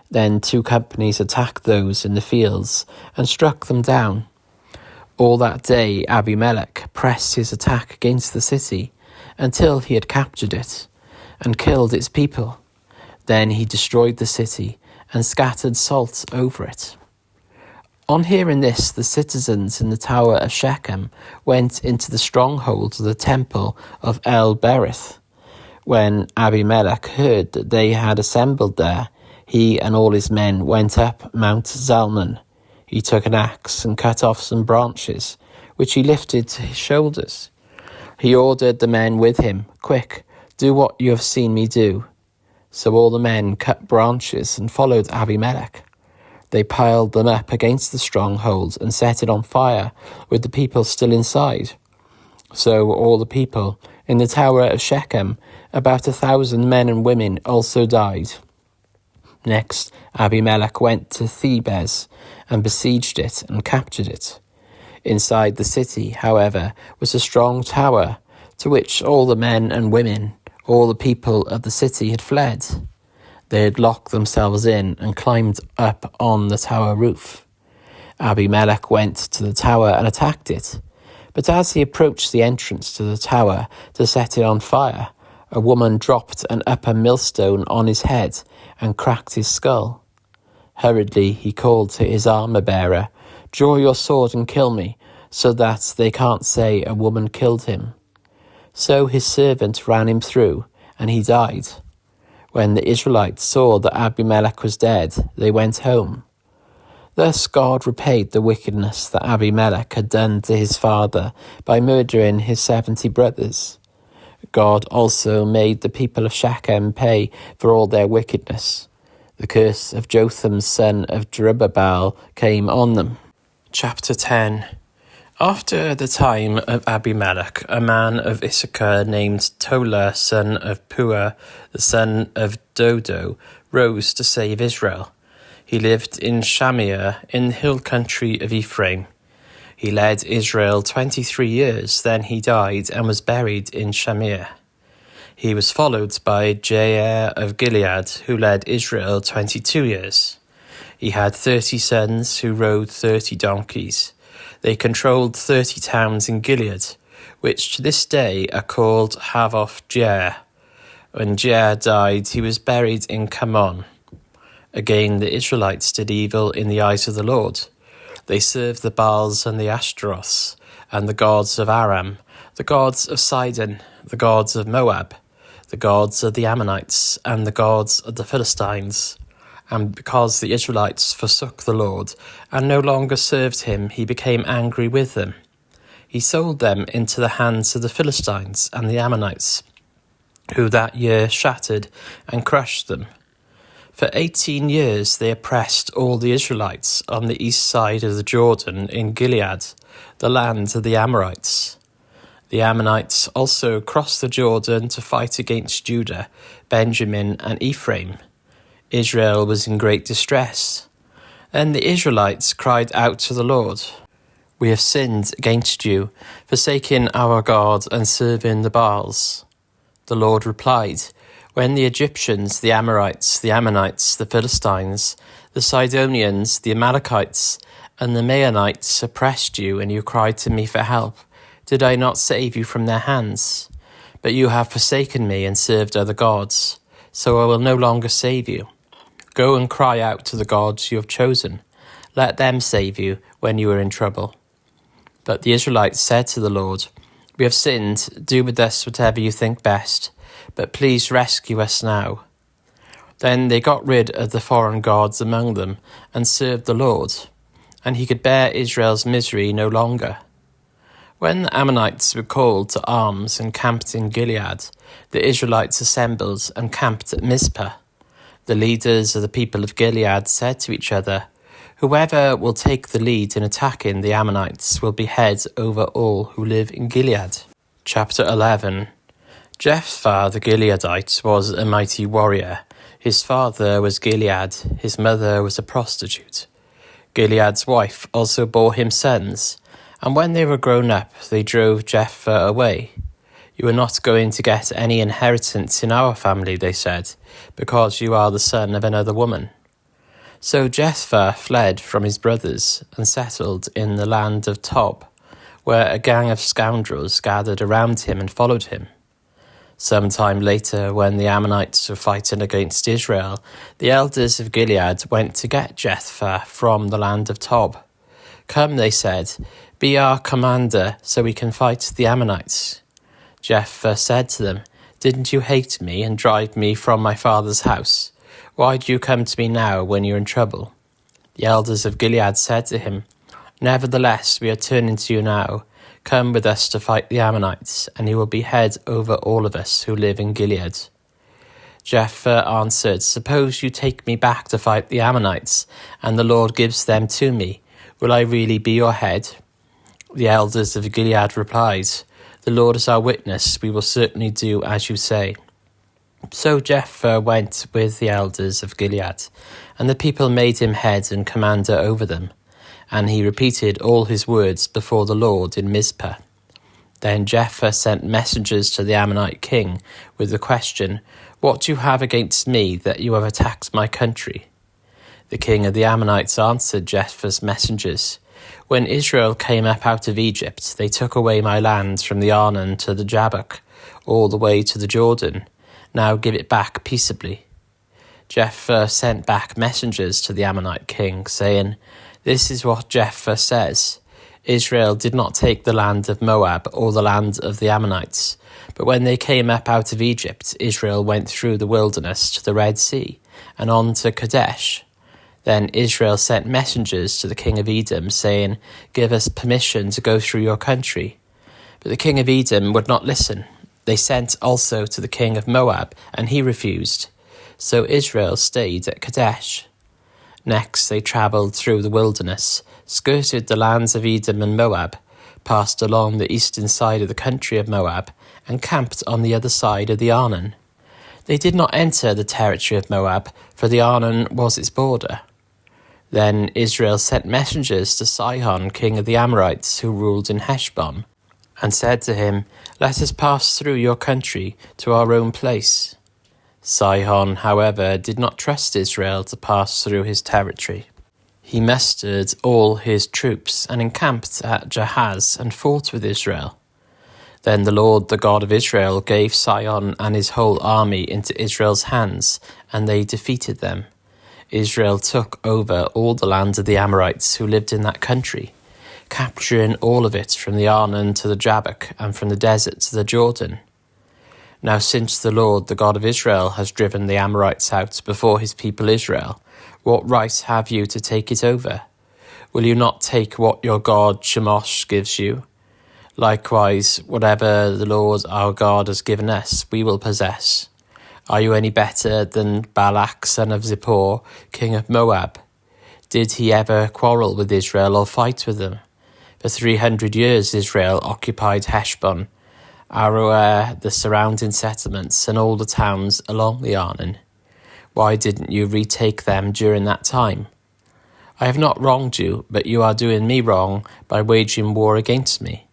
Then 2 companies attacked those in the fields and struck them down. All that day Abimelech pressed his attack against the city until he had captured it and killed its people. Then he destroyed the city and scattered salt over it. On hearing this, the citizens in the tower of Shechem went into the stronghold of the temple of El-Berith. When Abimelech heard that they had assembled there, he and all his men went up Mount Zalmon. He took an axe and cut off some branches, which he lifted to his shoulders. He ordered the men with him, "Quick, do what you have seen me do." So all the men cut branches and followed Abimelech. They piled them up against the stronghold and set it on fire, with the people still inside. So all the people in the tower of Shechem, about 1,000 men and women, also died. Next, Abimelech went to Thebez and besieged it and captured it. Inside the city, however, was a strong tower, to which all the men and women, all the people of the city had fled. They had locked themselves in and climbed up on the tower roof. Abimelech went to the tower and attacked it. But as he approached the entrance to the tower to set it on fire, a woman dropped an upper millstone on his head and cracked his skull. Hurriedly he called to his armor-bearer, "Draw your sword and kill me, so that they can't say a woman killed him." So his servant ran him through, and he died. When the Israelites saw that Abimelech was dead, they went home. Thus God repaid the wickedness that Abimelech had done to his father by murdering his 70 brothers. God also made the people of Shechem pay for all their wickedness. The curse of Jotham's son of Jerubbaal came on them. Chapter 10. After the time of Abimelech, a man of Issachar named Tola, son of Puah, the son of Dodo, rose to save Israel. He lived in Shamir, in the hill country of Ephraim. He led Israel 23 years, then he died and was buried in Shamir. He was followed by Jair of Gilead, who led Israel 22 years. He had 30 sons who rode 30 donkeys. They controlled 30 towns in Gilead, which to this day are called Havoth Jair. When Jair died, he was buried in Kamon. Again, the Israelites did evil in the eyes of the Lord. They served the Baals and the Ashtaroths, and the gods of Aram, the gods of Sidon, the gods of Moab, the gods of the Ammonites, and the gods of the Philistines. And because the Israelites forsook the Lord, and no longer served him, he became angry with them. He sold them into the hands of the Philistines and the Ammonites, who that year shattered and crushed them. For 18 years they oppressed all the Israelites on the east side of the Jordan in Gilead, the land of the Amorites. The Ammonites also crossed the Jordan to fight against Judah, Benjamin, and Ephraim. Israel was in great distress. Then the Israelites cried out to the Lord, "We have sinned against you, forsaking our God and serving the Baals." The Lord replied, "When the Egyptians, the Amorites, the Ammonites, the Philistines, the Sidonians, the Amalekites, and the Maonites oppressed you, and you cried to me for help, did I not save you from their hands? But you have forsaken me and served other gods, so I will no longer save you. Go and cry out to the gods you have chosen. Let them save you when you are in trouble." But the Israelites said to the Lord, "We have sinned. Do with us whatever you think best, but please rescue us now." Then they got rid of the foreign gods among them and served the Lord, and he could bear Israel's misery no longer. When the Ammonites were called to arms and camped in Gilead, the Israelites assembled and camped at Mizpah. The leaders of the people of Gilead said to each other, "Whoever will take the lead in attacking the Ammonites will be head over all who live in Gilead." Chapter 11. Jephthah the Gileadite was a mighty warrior. His father was Gilead, his mother was a prostitute. Gilead's wife also bore him sons, and when they were grown up, they drove Jephthah away. "You are not going to get any inheritance in our family," they said, "because you are the son of another woman." So Jephthah fled from his brothers and settled in the land of Tob, where a gang of scoundrels gathered around him and followed him. Some time later, when the Ammonites were fighting against Israel, the elders of Gilead went to get Jephthah from the land of Tob. "Come," they said, "be our commander so we can fight the Ammonites." Jephthah said to them, "Didn't you hate me and drive me from my father's house? Why do you come to me now when you're in trouble?" The elders of Gilead said to him, "Nevertheless, we are turning to you now. Come with us to fight the Ammonites, and you will be head over all of us who live in Gilead." Jephthah answered, "Suppose you take me back to fight the Ammonites, and the Lord gives them to me. Will I really be your head?" The elders of Gilead replied, "The Lord is our witness, we will certainly do as you say." So Jephthah went with the elders of Gilead, and the people made him head and commander over them. And he repeated all his words before the Lord in Mizpah. Then Jephthah sent messengers to the Ammonite king with the question, "What do you have against me that you have attacked my country?" The king of the Ammonites answered Jephthah's messengers, "When Israel came up out of Egypt, they took away my land from the Arnon to the Jabbok, all the way to the Jordan. Now give it back peaceably." Jephthah sent back messengers to the Ammonite king, saying, "This is what Jephthah says. Israel did not take the land of Moab or the land of the Ammonites, but when they came up out of Egypt, Israel went through the wilderness to the Red Sea and on to Kadesh. Then Israel sent messengers to the king of Edom, saying, 'Give us permission to go through your country.' But the king of Edom would not listen. They sent also to the king of Moab, and he refused. So Israel stayed at Kadesh. Next they travelled through the wilderness, skirted the lands of Edom and Moab, passed along the eastern side of the country of Moab, and camped on the other side of the Arnon. They did not enter the territory of Moab, for the Arnon was its border. Then Israel sent messengers to Sihon, king of the Amorites, who ruled in Heshbon, and said to him, "Let us pass through your country to our own place." Sihon, however, did not trust Israel to pass through his territory. He mustered all his troops and encamped at Jahaz and fought with Israel. Then the Lord, the God of Israel, gave Sihon and his whole army into Israel's hands, and they defeated them. Israel took over all the land of the Amorites who lived in that country, capturing all of it from the Arnon to the Jabbok and from the desert to the Jordan. Now since the Lord, the God of Israel, has driven the Amorites out before his people Israel, what right have you to take it over? Will you not take what your God Chemosh gives you? Likewise, whatever the Lord our God has given us, we will possess. Are you any better than Balak, son of Zippor, king of Moab? Did he ever quarrel with Israel or fight with them? For 300 years Israel occupied Heshbon, Aroer, the surrounding settlements, and all the towns along the Arnon. Why didn't you retake them during that time? I have not wronged you, but you are doing me wrong by waging war against me.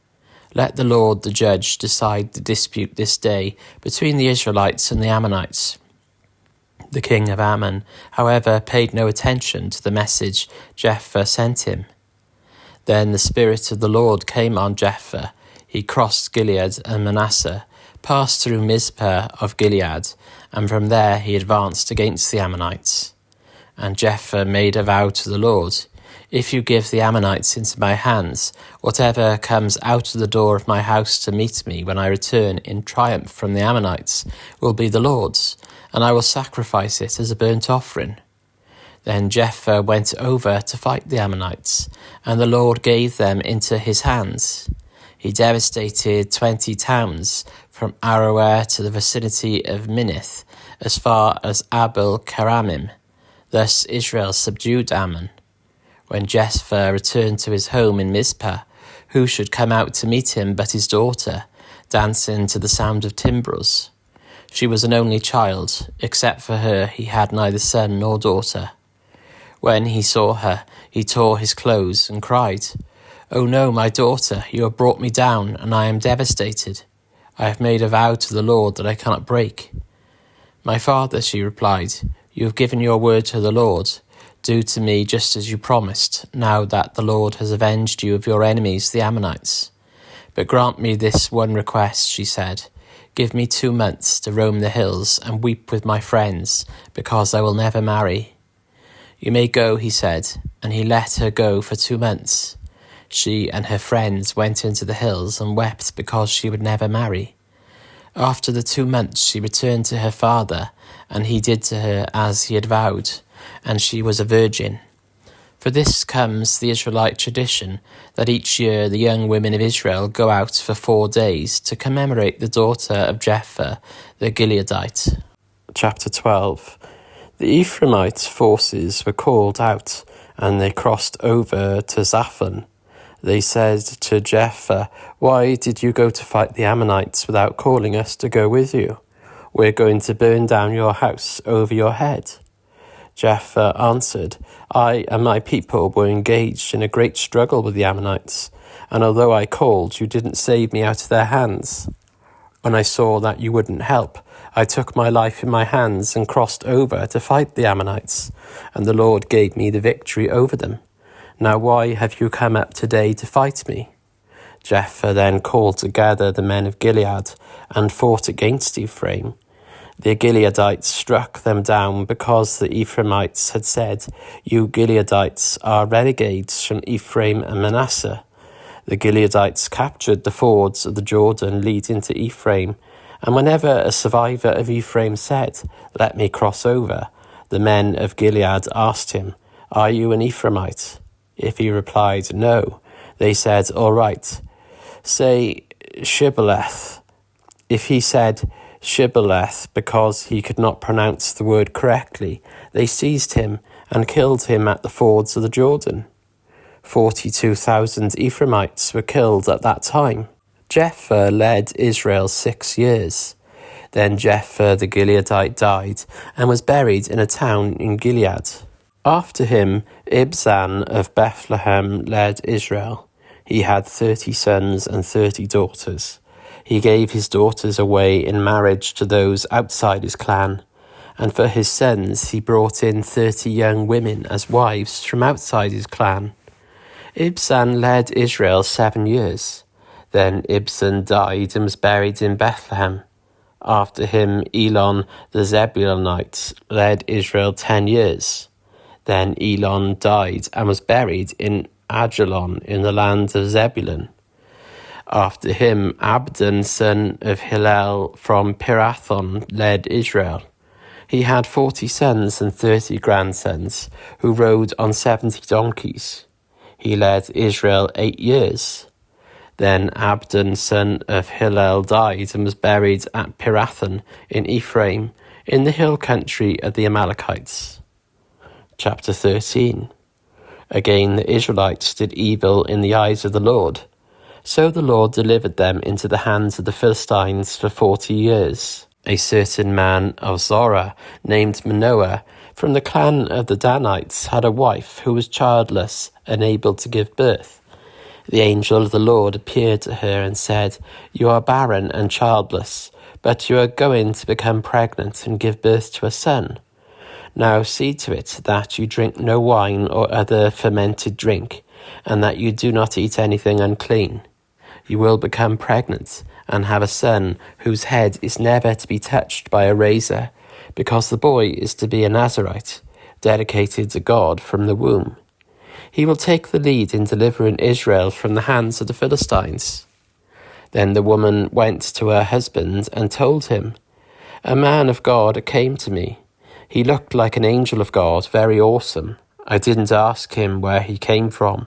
Let the Lord, the judge, decide the dispute this day between the Israelites and the Ammonites." The king of Ammon, however, paid no attention to the message Jephthah sent him. Then the Spirit of the Lord came on Jephthah. He crossed Gilead and Manasseh, passed through Mizpah of Gilead, and from there he advanced against the Ammonites. And Jephthah made a vow to the Lord, "If you give the Ammonites into my hands, whatever comes out of the door of my house to meet me when I return in triumph from the Ammonites will be the Lord's, and I will sacrifice it as a burnt offering." Then Jephthah went over to fight the Ammonites, and the Lord gave them into his hands. He devastated 20 towns from Aroer to the vicinity of Minnith, as far as Abel Keramim. Thus Israel subdued Ammon. When Jephthah returned to his home in Mizpah, who should come out to meet him but his daughter, dancing to the sound of timbrels? She was an only child. Except for her, he had neither son nor daughter. When he saw her, he tore his clothes and cried, "Oh no, my daughter, you have brought me down, and I am devastated. I have made a vow to the Lord that I cannot break." "My father," she replied, "you have given your word to the Lord. Do to me just as you promised, now that the Lord has avenged you of your enemies, the Ammonites. But grant me this one request," she said. "Give me 2 months to roam the hills and weep with my friends, because I will never marry." "You may go," he said, and he let her go for 2 months. She and her friends went into the hills and wept because she would never marry. After the 2 months she returned to her father, and he did to her as he had vowed, and she was a virgin. For this comes the Israelite tradition that each year the young women of Israel go out for 4 days to commemorate the daughter of Jephthah the Gileadite. Chapter 12. The Ephraimite forces were called out, and they crossed over to Zaphon. They said to Jephthah, "Why did you go to fight the Ammonites without calling us to go with you? We're going to burn down your house over your head." Jephthah answered, "I and my people were engaged in a great struggle with the Ammonites, and although I called, you didn't save me out of their hands. When I saw that you wouldn't help, I took my life in my hands and crossed over to fight the Ammonites, and the Lord gave me the victory over them. Now why have you come up today to fight me?" Jephthah then called together the men of Gilead and fought against Ephraim. The Gileadites struck them down because the Ephraimites had said, "You Gileadites are renegades from Ephraim and Manasseh." The Gileadites captured the fords of the Jordan leading to Ephraim, and whenever a survivor of Ephraim said, "Let me cross over," the men of Gilead asked him, "Are you an Ephraimite?" If he replied, "No," they said, "All right, say Shibboleth." If he said Shibboleth because he could not pronounce the word correctly, they seized him and killed him at the fords of the Jordan. 42,000 Ephraimites were killed at that time. Jephthah led Israel 6 years. Then Jephthah the Gileadite died and was buried in a town in Gilead. After him, Ibzan of Bethlehem led Israel. He had 30 sons and 30 daughters. He gave his daughters away in marriage to those outside his clan, and for his sons he brought in 30 young women as wives from outside his clan. Ibzan led Israel 7 years. Then Ibzan died and was buried in Bethlehem. After him, Elon the Zebulunite led Israel 10 years. Then Elon died and was buried in Ajalon in the land of Zebulun. After him, Abdon, son of Hillel from Pirathon, led Israel. He had 40 sons and 30 grandsons, who rode on 70 donkeys. He led Israel 8 years. Then Abdon, son of Hillel, died and was buried at Pirathon in Ephraim, in the hill country of the Amalekites. Chapter 13. Again the Israelites did evil in the eyes of the Lord. So the Lord delivered them into the hands of the Philistines for 40 years. A certain man of Zorah, named Manoah, from the clan of the Danites, had a wife who was childless, unable to give birth. The angel of the Lord appeared to her and said, "You are barren and childless, but you are going to become pregnant and give birth to a son. Now see to it that you drink no wine or other fermented drink, and that you do not eat anything unclean. You will become pregnant and have a son whose head is never to be touched by a razor, because the boy is to be a Nazirite, dedicated to God from the womb. He will take the lead in delivering Israel from the hands of the Philistines." Then the woman went to her husband and told him, "A man of God came to me. He looked like an angel of God, very awesome. I didn't ask him where he came from,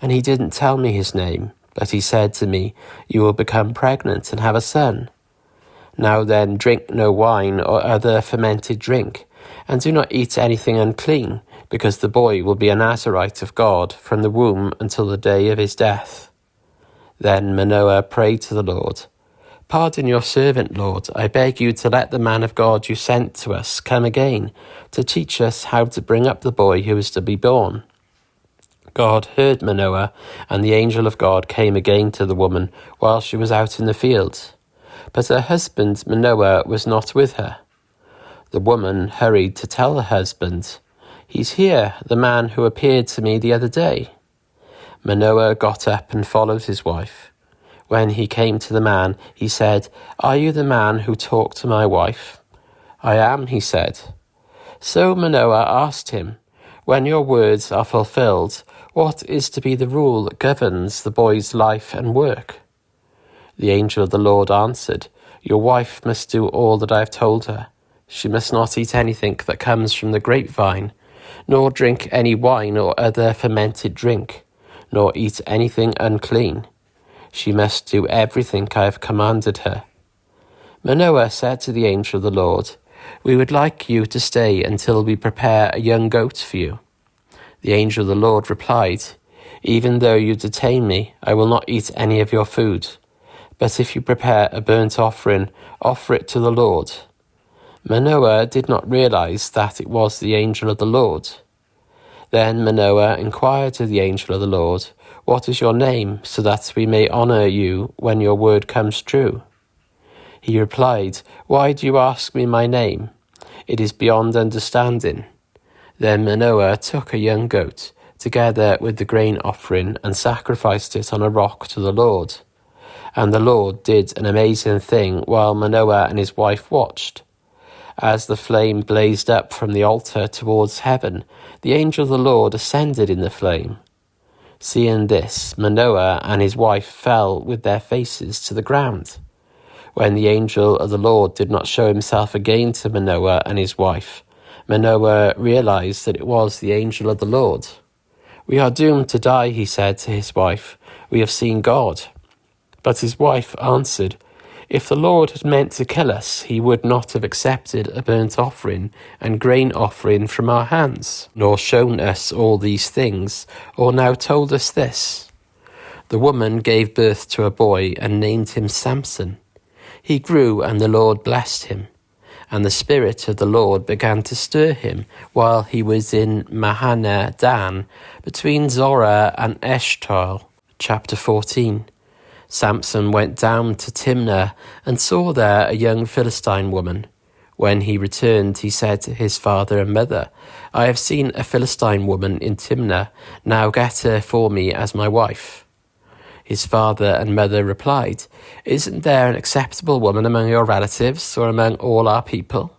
and he didn't tell me his name. But he said to me, 'You will become pregnant and have a son. Now then, drink no wine or other fermented drink, and do not eat anything unclean, because the boy will be a Nazirite of God from the womb until the day of his death.' Then Manoah prayed to the Lord, 'Pardon your servant, Lord. I beg you to let the man of God you sent to us come again, to teach us how to bring up the boy who is to be born.' God heard Manoah, and the angel of God came again to the woman while she was out in the field. But her husband Manoah was not with her. The woman hurried to tell her husband, 'He's here, the man who appeared to me the other day.' Manoah got up and followed his wife. When he came to the man, he said, 'Are you the man who talked to my wife?' 'I am,' he said. So Manoah asked him, 'When your words are fulfilled, what is to be the rule that governs the boy's life and work?' The angel of the Lord answered, 'Your wife must do all that I have told her. She must not eat anything that comes from the grapevine, nor drink any wine or other fermented drink, nor eat anything unclean. She must do everything I have commanded her." Manoah said to the angel of the Lord, "We would like you to stay until we prepare a young goat for you." The angel of the Lord replied, "Even though you detain me, I will not eat any of your food. But if you prepare a burnt offering, offer it to the Lord." Manoah did not realize that it was the angel of the Lord. Then Manoah inquired of the angel of the Lord, "What is your name, so that we may honor you when your word comes true?" He replied, "Why do you ask me my name? It is beyond understanding." Then Manoah took a young goat, together with the grain offering, and sacrificed it on a rock to the Lord. And the Lord did an amazing thing while Manoah and his wife watched. As the flame blazed up from the altar towards heaven, the angel of the Lord ascended in the flame. Seeing this, Manoah and his wife fell with their faces to the ground. When the angel of the Lord did not show himself again to Manoah and his wife, Manoah realized that it was the angel of the Lord. "We are doomed to die," he said to his wife. "We have seen God." But his wife answered, "If the Lord had meant to kill us, he would not have accepted a burnt offering and grain offering from our hands, nor shown us all these things, or now told us this." The woman gave birth to a boy and named him Samson. He grew, and the Lord blessed him. And the Spirit of the Lord began to stir him while he was in Mahaneh Dan, between Zorah and Eshtaol. Chapter 14. Samson went down to Timnah and saw there a young Philistine woman. When he returned, he said to his father and mother, "I have seen a Philistine woman in Timnah. Now get her for me as my wife." His father and mother replied, "Isn't there an acceptable woman among your relatives or among all our people?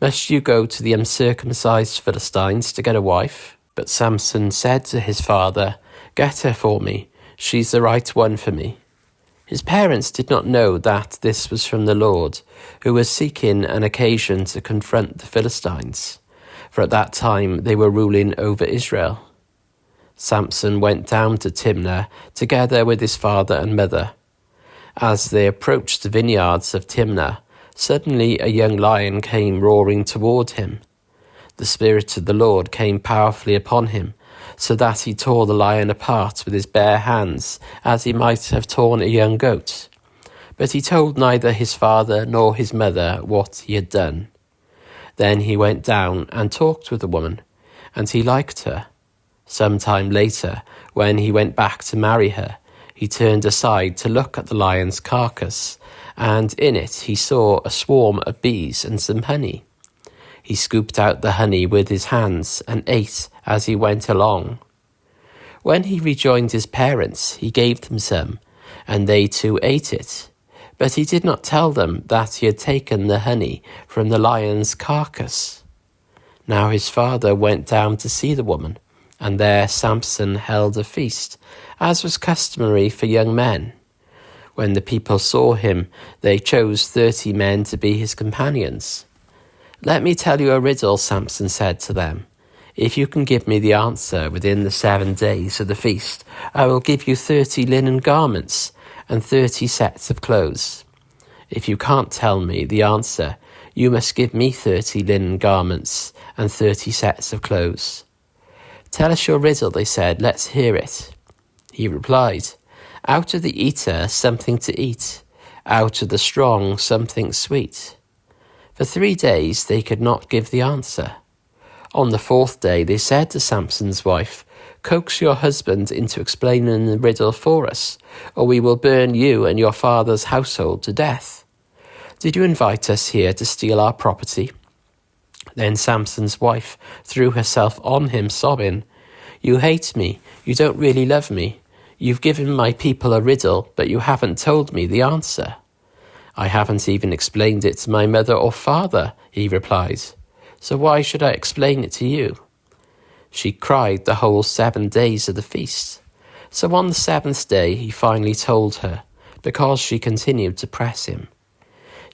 Must you go to the uncircumcised Philistines to get a wife?" But Samson said to his father, "Get her for me. She's the right one for me." His parents did not know that this was from the Lord, who was seeking an occasion to confront the Philistines, for at that time they were ruling over Israel. Samson went down to Timnah together with his father and mother. As they approached the vineyards of Timnah, suddenly a young lion came roaring toward him. The Spirit of the Lord came powerfully upon him, so that he tore the lion apart with his bare hands, as he might have torn a young goat. But he told neither his father nor his mother what he had done. Then he went down and talked with the woman, and he liked her. Some time later, when he went back to marry her, he turned aside to look at the lion's carcass, and in it he saw a swarm of bees and some honey. He scooped out the honey with his hands and ate as he went along. When he rejoined his parents, he gave them some, and they too ate it. But he did not tell them that he had taken the honey from the lion's carcass. Now his father went down to see the woman, and there Samson held a feast, as was customary for young men. When the people saw him, they chose 30 men to be his companions. "Let me tell you a riddle," Samson said to them. "If you can give me the answer within the 7 days of the feast, I will give you 30 linen garments and 30 sets of clothes. If you can't tell me the answer, you must give me 30 linen garments and 30 sets of clothes." "Tell us your riddle," they said. "Let's hear it." He replied, "Out of the eater something to eat, out of the strong something sweet." For 3 days they could not give the answer. On the 4th day they said to Samson's wife, "Coax your husband into explaining the riddle for us, or we will burn you and your father's household to death. Did you invite us here to steal our property?" Then Samson's wife threw herself on him, sobbing, "You hate me. You don't really love me. You've given my people a riddle, but you haven't told me the answer." "I haven't even explained it to my mother or father," he replied. "So why should I explain it to you?" She cried the whole 7 days of the feast. So on the 7th day he finally told her, because she continued to press him.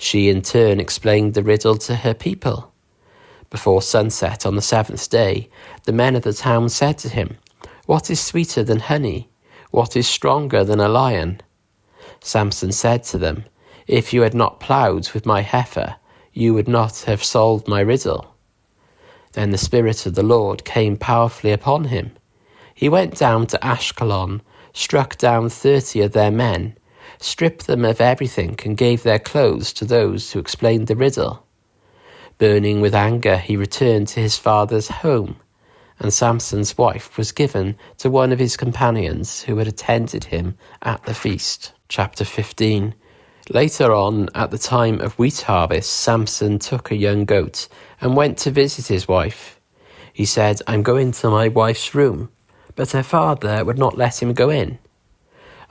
She in turn explained the riddle to her people. Before sunset on the 7th day, the men of the town said to him, "What is sweeter than honey? What is stronger than a lion?" Samson said to them, "If you had not ploughed with my heifer, you would not have solved my riddle." Then the Spirit of the Lord came powerfully upon him. He went down to Ashkelon, struck down 30 of their men, stripped them of everything, and gave their clothes to those who explained the riddle. Burning with anger, he returned to his father's home, and Samson's wife was given to one of his companions who had attended him at the feast. Chapter 15. Later on, at the time of wheat harvest, Samson took a young goat and went to visit his wife. He said, "I'm going to my wife's room," but her father would not let him go in.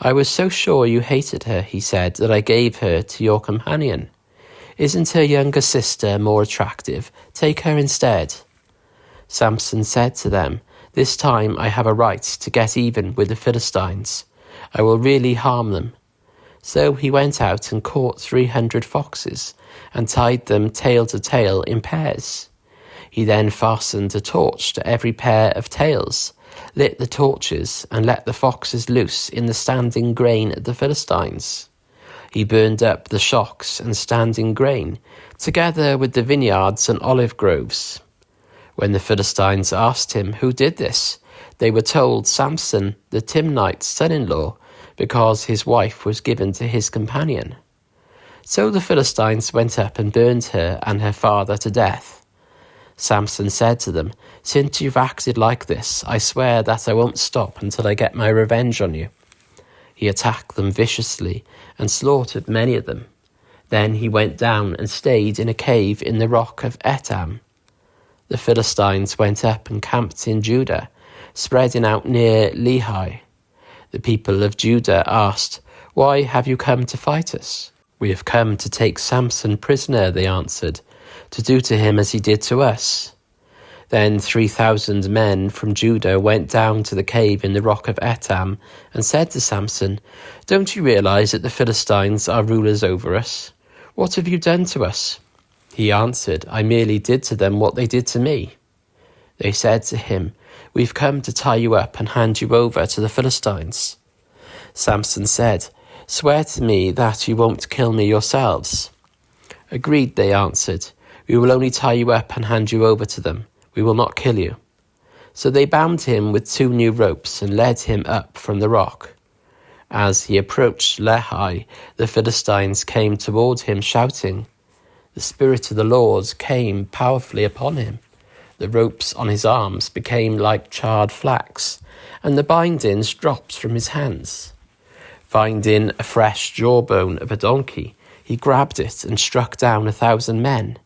"I was so sure you hated her," he said, "that I gave her to your companion. Isn't her younger sister more attractive? Take her instead." Samson said to them, "This time I have a right to get even with the Philistines. I will really harm them." So he went out and caught 300 foxes and tied them tail to tail in pairs. He then fastened a torch to every pair of tails, lit the torches, and let the foxes loose in the standing grain of the Philistines. He burned up the shocks and standing grain, together with the vineyards and olive groves. When the Philistines asked him who did this, they were told Samson, the Timnite's son-in-law, because his wife was given to his companion. So the Philistines went up and burned her and her father to death. Samson said to them, "Since you've acted like this, I swear that I won't stop until I get my revenge on you." He attacked them viciously and slaughtered many of them. Then he went down and stayed in a cave in the rock of Etam. The Philistines went up and camped in Judah, spreading out near Lehi. The people of Judah asked, "Why have you come to fight us?" "We have come to take Samson prisoner," they answered, "to do to him as he did to us." Then 3,000 men from Judah went down to the cave in the rock of Etam and said to Samson, "Don't you realize that the Philistines are rulers over us? What have you done to us?" He answered, "I merely did to them what they did to me." They said to him, "We've come to tie you up and hand you over to the Philistines." Samson said, "Swear to me that you won't kill me yourselves." "Agreed," they answered. "We will only tie you up and hand you over to them. We will not kill you." So they bound him with 2 new ropes and led him up from the rock. As he approached Lehi, the Philistines came toward him shouting. The Spirit of the Lord came powerfully upon him. The ropes on his arms became like charred flax, and the bindings dropped from his hands. Finding a fresh jawbone of a donkey, he grabbed it and struck down 1,000 men.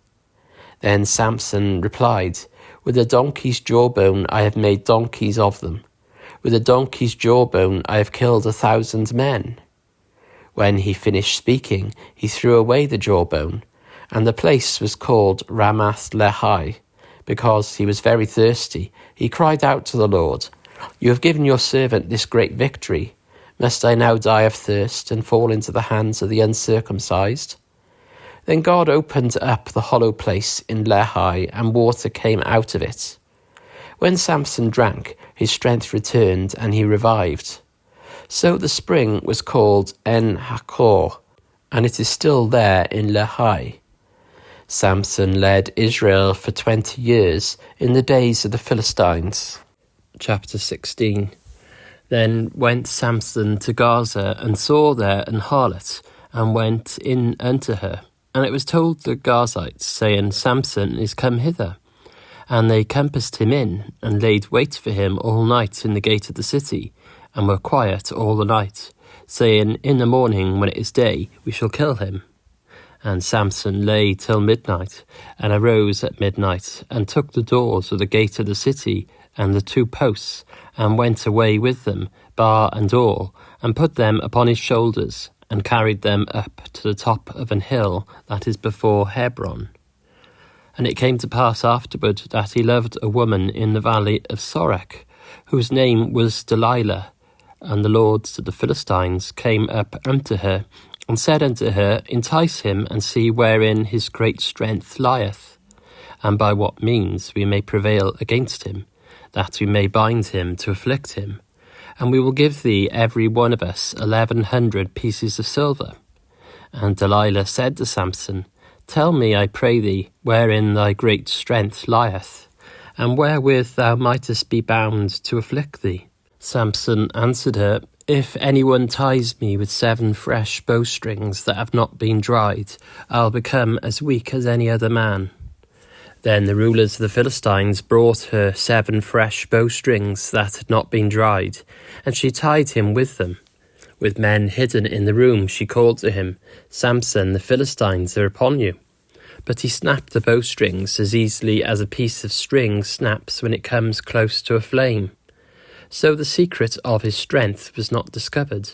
Then Samson replied, "With a donkey's jawbone I have made donkeys of them. With a donkey's jawbone I have killed 1,000 men." When he finished speaking, he threw away the jawbone, and the place was called Ramath Lehi. Because he was very thirsty, he cried out to the Lord, "You have given your servant this great victory. Must I now die of thirst and fall into the hands of the uncircumcised?" Then God opened up the hollow place in Lehi, and water came out of it. When Samson drank, his strength returned, and he revived. So the spring was called En-Hakkore, and it is still there in Lehi. Samson led Israel for 20 years in the days of the Philistines. Chapter 16. Then went Samson to Gaza, and saw there an harlot, and went in unto her. And it was told the Gazites, saying, "Samson is come hither." And they compassed him in, and laid wait for him all night in the gate of the city, and were quiet all the night, saying, "In the morning, when it is day, we shall kill him." And Samson lay till midnight, and arose at midnight, and took the doors of the gate of the city, and the 2 posts, and went away with them, bar and all, and put them upon his shoulders, and carried them up to the top of an hill that is before Hebron. And it came to pass afterward that he loved a woman in the valley of Sorek, whose name was Delilah. And the lords of the Philistines came up unto her, and said unto her, "Entice him, and see wherein his great strength lieth." and by what means we may prevail against him, that we may bind him to afflict him. And we will give thee every one of us 1,100 pieces of silver. And Delilah said to Samson, Tell me, I pray thee, wherein thy great strength lieth, and wherewith thou mightest be bound to afflict thee. Samson answered her, If anyone ties me with 7 fresh bowstrings that have not been dried, I'll become as weak as any other man. Then the rulers of the Philistines brought her 7 fresh bowstrings that had not been dried, and she tied him with them. With men hidden in the room, she called to him, Samson, the Philistines are upon you. But he snapped the bowstrings as easily as a piece of string snaps when it comes close to a flame. So the secret of his strength was not discovered.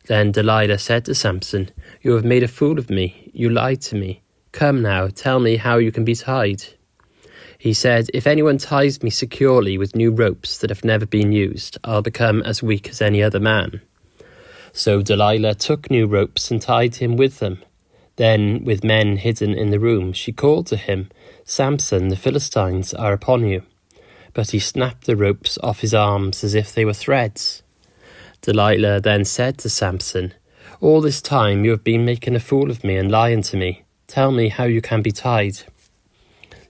Then Delilah said to Samson, You have made a fool of me, you lied to me. Come now, tell me how you can be tied. He said, If anyone ties me securely with new ropes that have never been used, I'll become as weak as any other man. So Delilah took new ropes and tied him with them. Then, with men hidden in the room, she called to him, Samson, the Philistines are upon you. But he snapped the ropes off his arms as if they were threads. Delilah then said to Samson, All this time you have been making a fool of me and lying to me. Tell me how you can be tied.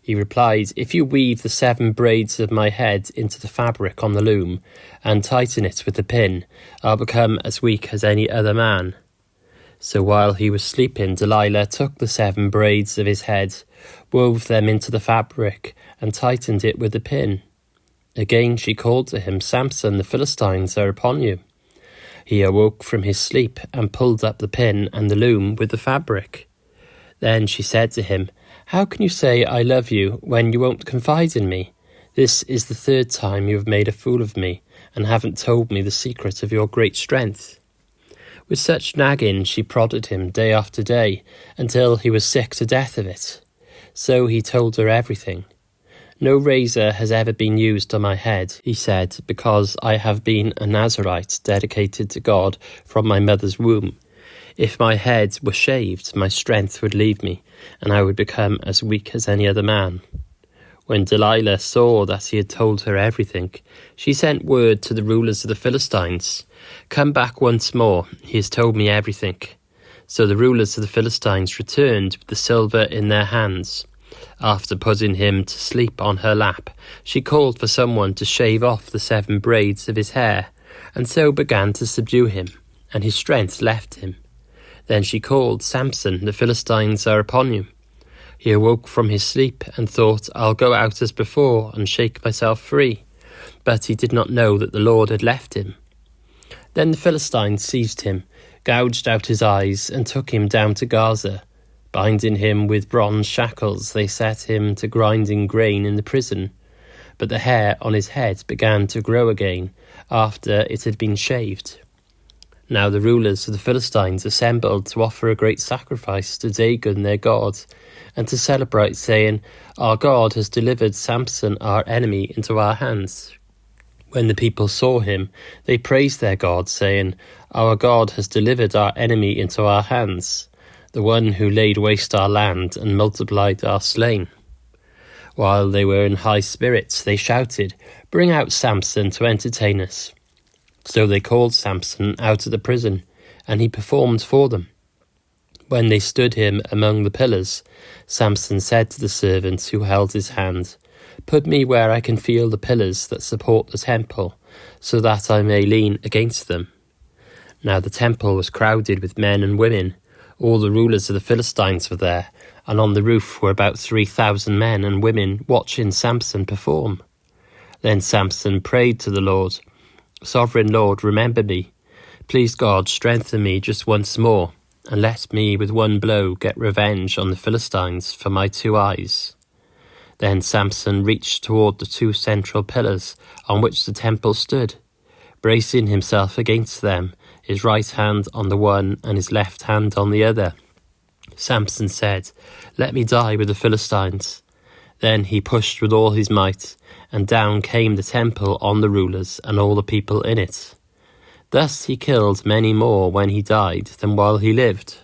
He replied, If you weave the 7 braids of my head into the fabric on the loom, and tighten it with the pin, I'll become as weak as any other man. So while he was sleeping, Delilah took the 7 braids of his head, wove them into the fabric, and tightened it with the pin. Again she called to him, Samson, the Philistines are upon you. He awoke from his sleep, and pulled up the pin and the loom with the fabric. Then she said to him, How can you say I love you when you won't confide in me? This is the 3rd time you have made a fool of me, and haven't told me the secret of your great strength. With such nagging she prodded him day after day, until he was sick to death of it. So he told her everything. No razor has ever been used on my head, he said, because I have been a Nazirite dedicated to God from my mother's womb. If my head were shaved, my strength would leave me, and I would become as weak as any other man. When Delilah saw that he had told her everything, she sent word to the rulers of the Philistines, Come back once more, he has told me everything. So the rulers of the Philistines returned with the silver in their hands. After putting him to sleep on her lap, she called for someone to shave off the 7 braids of his hair, and so began to subdue him, and his strength left him. Then she called, Samson, the Philistines are upon you. He awoke from his sleep and thought, I'll go out as before and shake myself free. But he did not know that the Lord had left him. Then the Philistines seized him, gouged out his eyes, and took him down to Gaza. Binding him with bronze shackles, they set him to grinding grain in the prison. But the hair on his head began to grow again after it had been shaved. Now the rulers of the Philistines assembled to offer a great sacrifice to Dagon their god, and to celebrate, saying, Our God has delivered Samson our enemy into our hands. When the people saw him, they praised their God, saying, Our God has delivered our enemy into our hands, the one who laid waste our land and multiplied our slain. While they were in high spirits, they shouted, Bring out Samson to entertain us. So they called Samson out of the prison, and he performed for them. When they stood him among the pillars, Samson said to the servant who held his hand, Put me where I can feel the pillars that support the temple, so that I may lean against them. Now the temple was crowded with men and women. All the rulers of the Philistines were there, and on the roof were about 3,000 men and women watching Samson perform. Then Samson prayed to the Lord, Sovereign Lord, remember me. Please God, strengthen me just once more, and let me with one blow get revenge on the Philistines for my 2 eyes. Then Samson reached toward the 2 central pillars on which the temple stood, bracing himself against them, his right hand on the one and his left hand on the other. Samson said, Let me die with the Philistines. Then he pushed with all his might, and down came the temple on the rulers and all the people in it. Thus he killed many more when he died than while he lived.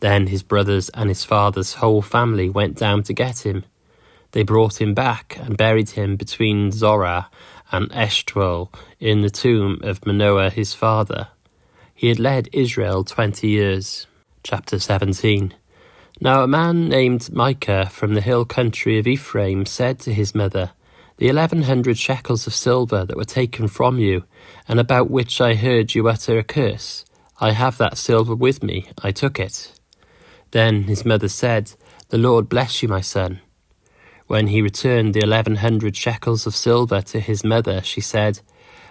Then his brothers and his father's whole family went down to get him. They brought him back and buried him between Zorah and Eshtaol in the tomb of Manoah his father. He had led Israel 20 years. Chapter 17. Now a man named Micah from the hill country of Ephraim said to his mother, "The 1,100 shekels of silver that were taken from you, and about which I heard you utter a curse, I have that silver with me, I took it." Then his mother said, "The Lord bless you, my son." When he returned the 1,100 shekels of silver to his mother, she said,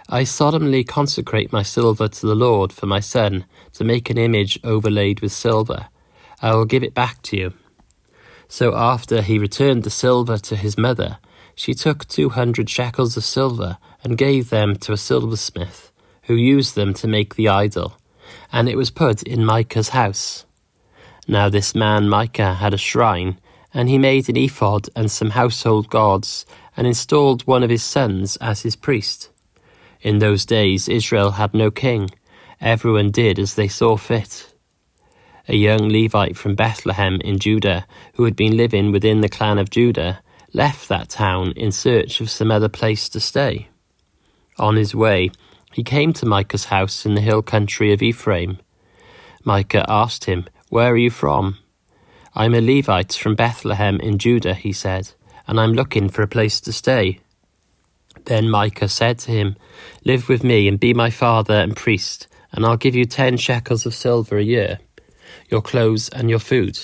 "I solemnly consecrate my silver to the Lord for my son, to make an image overlaid with silver. I will give it back to you." So after he returned the silver to his mother, she took 200 shekels of silver and gave them to a silversmith, who used them to make the idol, and it was put in Micah's house. Now this man Micah had a shrine, and he made an ephod and some household gods, and installed one of his sons as his priest. In those days Israel had no king. Everyone did as they saw fit. A young Levite from Bethlehem in Judah, who had been living within the clan of Judah, left that town in search of some other place to stay. On his way, he came to Micah's house in the hill country of Ephraim. Micah asked him, "Where are you from?" "I'm a Levite from Bethlehem in Judah," he said, "and I'm looking for a place to stay." Then Micah said to him, "Live with me and be my father and priest, and I'll give you 10 shekels of silver a year, your clothes and your food."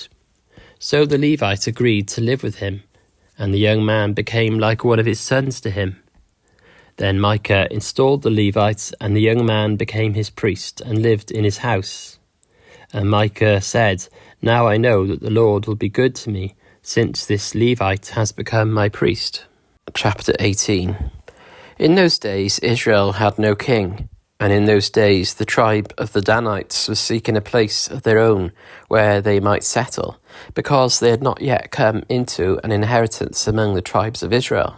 So the Levite agreed to live with him, and the young man became like one of his sons to him. Then Micah installed the Levite, and the young man became his priest and lived in his house. And Micah said, "Now I know that the Lord will be good to me, since this Levite has become my priest." Chapter 18. In those days Israel had no king, and in those days the tribe of the Danites was seeking a place of their own where they might settle, because they had not yet come into an inheritance among the tribes of Israel.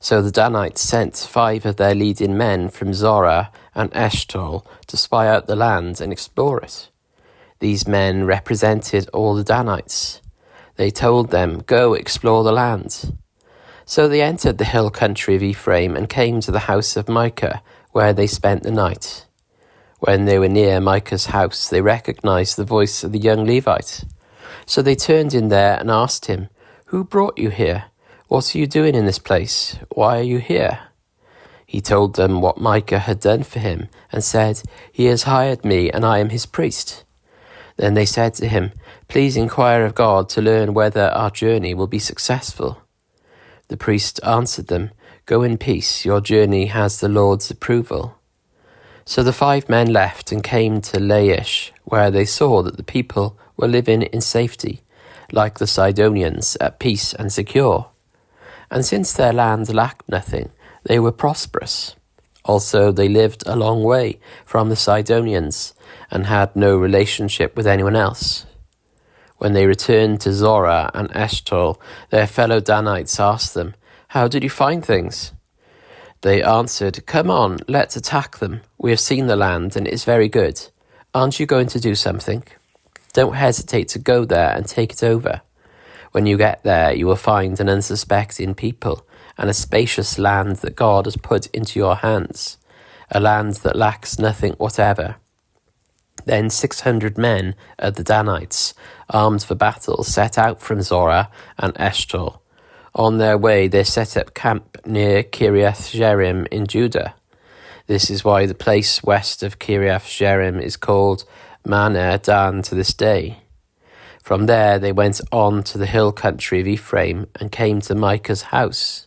So the Danites sent 5 of their leading men from Zorah and Eshtaol to spy out the land and explore it. These men represented all the Danites. They told them, "Go explore the land." So they entered the hill country of Ephraim and came to the house of Micah, where they spent the night. When they were near Micah's house, they recognized the voice of the young Levite. So they turned in there and asked him, "Who brought you here? What are you doing in this place? Why are you here?" He told them what Micah had done for him and said, "He has hired me and I am his priest." Then they said to him, "Please inquire of God to learn whether our journey will be successful." The priest answered them, "Go in peace, your journey has the Lord's approval." So the 5 men left and came to Laish, where they saw that the people were living in safety, like the Sidonians, at peace and secure. And since their land lacked nothing, they were prosperous. Also they lived a long way from the Sidonians, and had no relationship with anyone else. When they returned to Zorah and Eshtaol, their fellow Danites asked them, "How did you find things?" They answered, "Come on, let's attack them. We have seen the land, and it is very good. Aren't you going to do something? Don't hesitate to go there and take it over. When you get there, you will find an unsuspecting people, and a spacious land that God has put into your hands, a land that lacks nothing whatever." Then 600 men of the Danites, armed for battle, set out from Zorah and Eshtaol. On their way they set up camp near Kiriath Jearim in Judah. This is why the place west of Kiriath Jearim is called Maner Dan to this day. From there they went on to the hill country of Ephraim and came to Micah's house.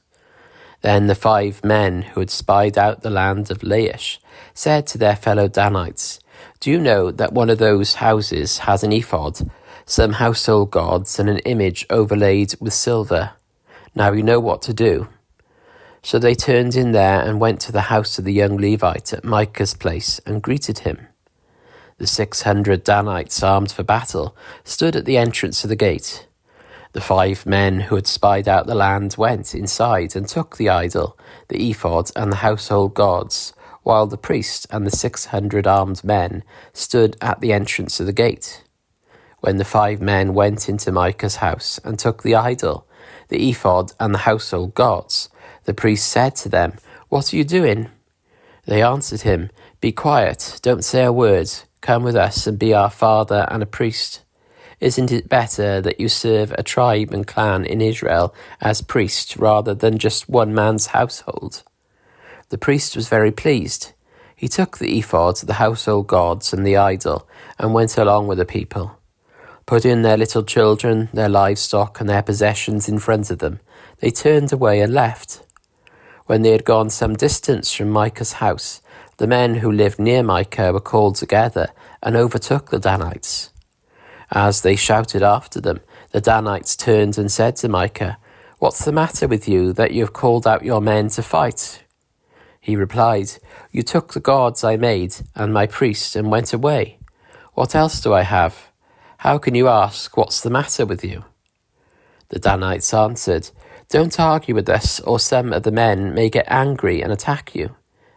Then the 5 men who had spied out the land of Laish said to their fellow Danites, "Do you know that one of those houses has an ephod, some household gods, and an image overlaid with silver? Now you know what to do." So they turned in there and went to the house of the young Levite at Micah's place and greeted him. The 600 Danites, armed for battle, stood at the entrance of the gate. The 5 men who had spied out the land went inside and took the idol, the ephod, and the household gods, while the priest and the 600 armed men stood at the entrance of the gate. When the 5 men went into Micah's house and took the idol, the ephod and the household gods. The priest said to them, "What are you doing?" They answered him, "Be quiet, don't say a word. Come with us and be our father and a priest. Isn't it better that you serve a tribe and clan in Israel as priest rather than just one man's household?" The priest was very pleased. He took the ephod, the household gods, and the idol, and went along with the people. Putting their little children, their livestock, and their possessions in front of them, they turned away and left. When they had gone some distance from Micah's house, the men who lived near Micah were called together and overtook the Danites. As they shouted after them, the Danites turned and said to Micah, "What's the matter with you that you have called out your men to fight?" He replied, "You took the gods I made and my priest and went away. What else do I have? How can you ask, 'What's the matter with you?'" The Danites answered, "Don't argue with us, or some of the men may get angry and attack you,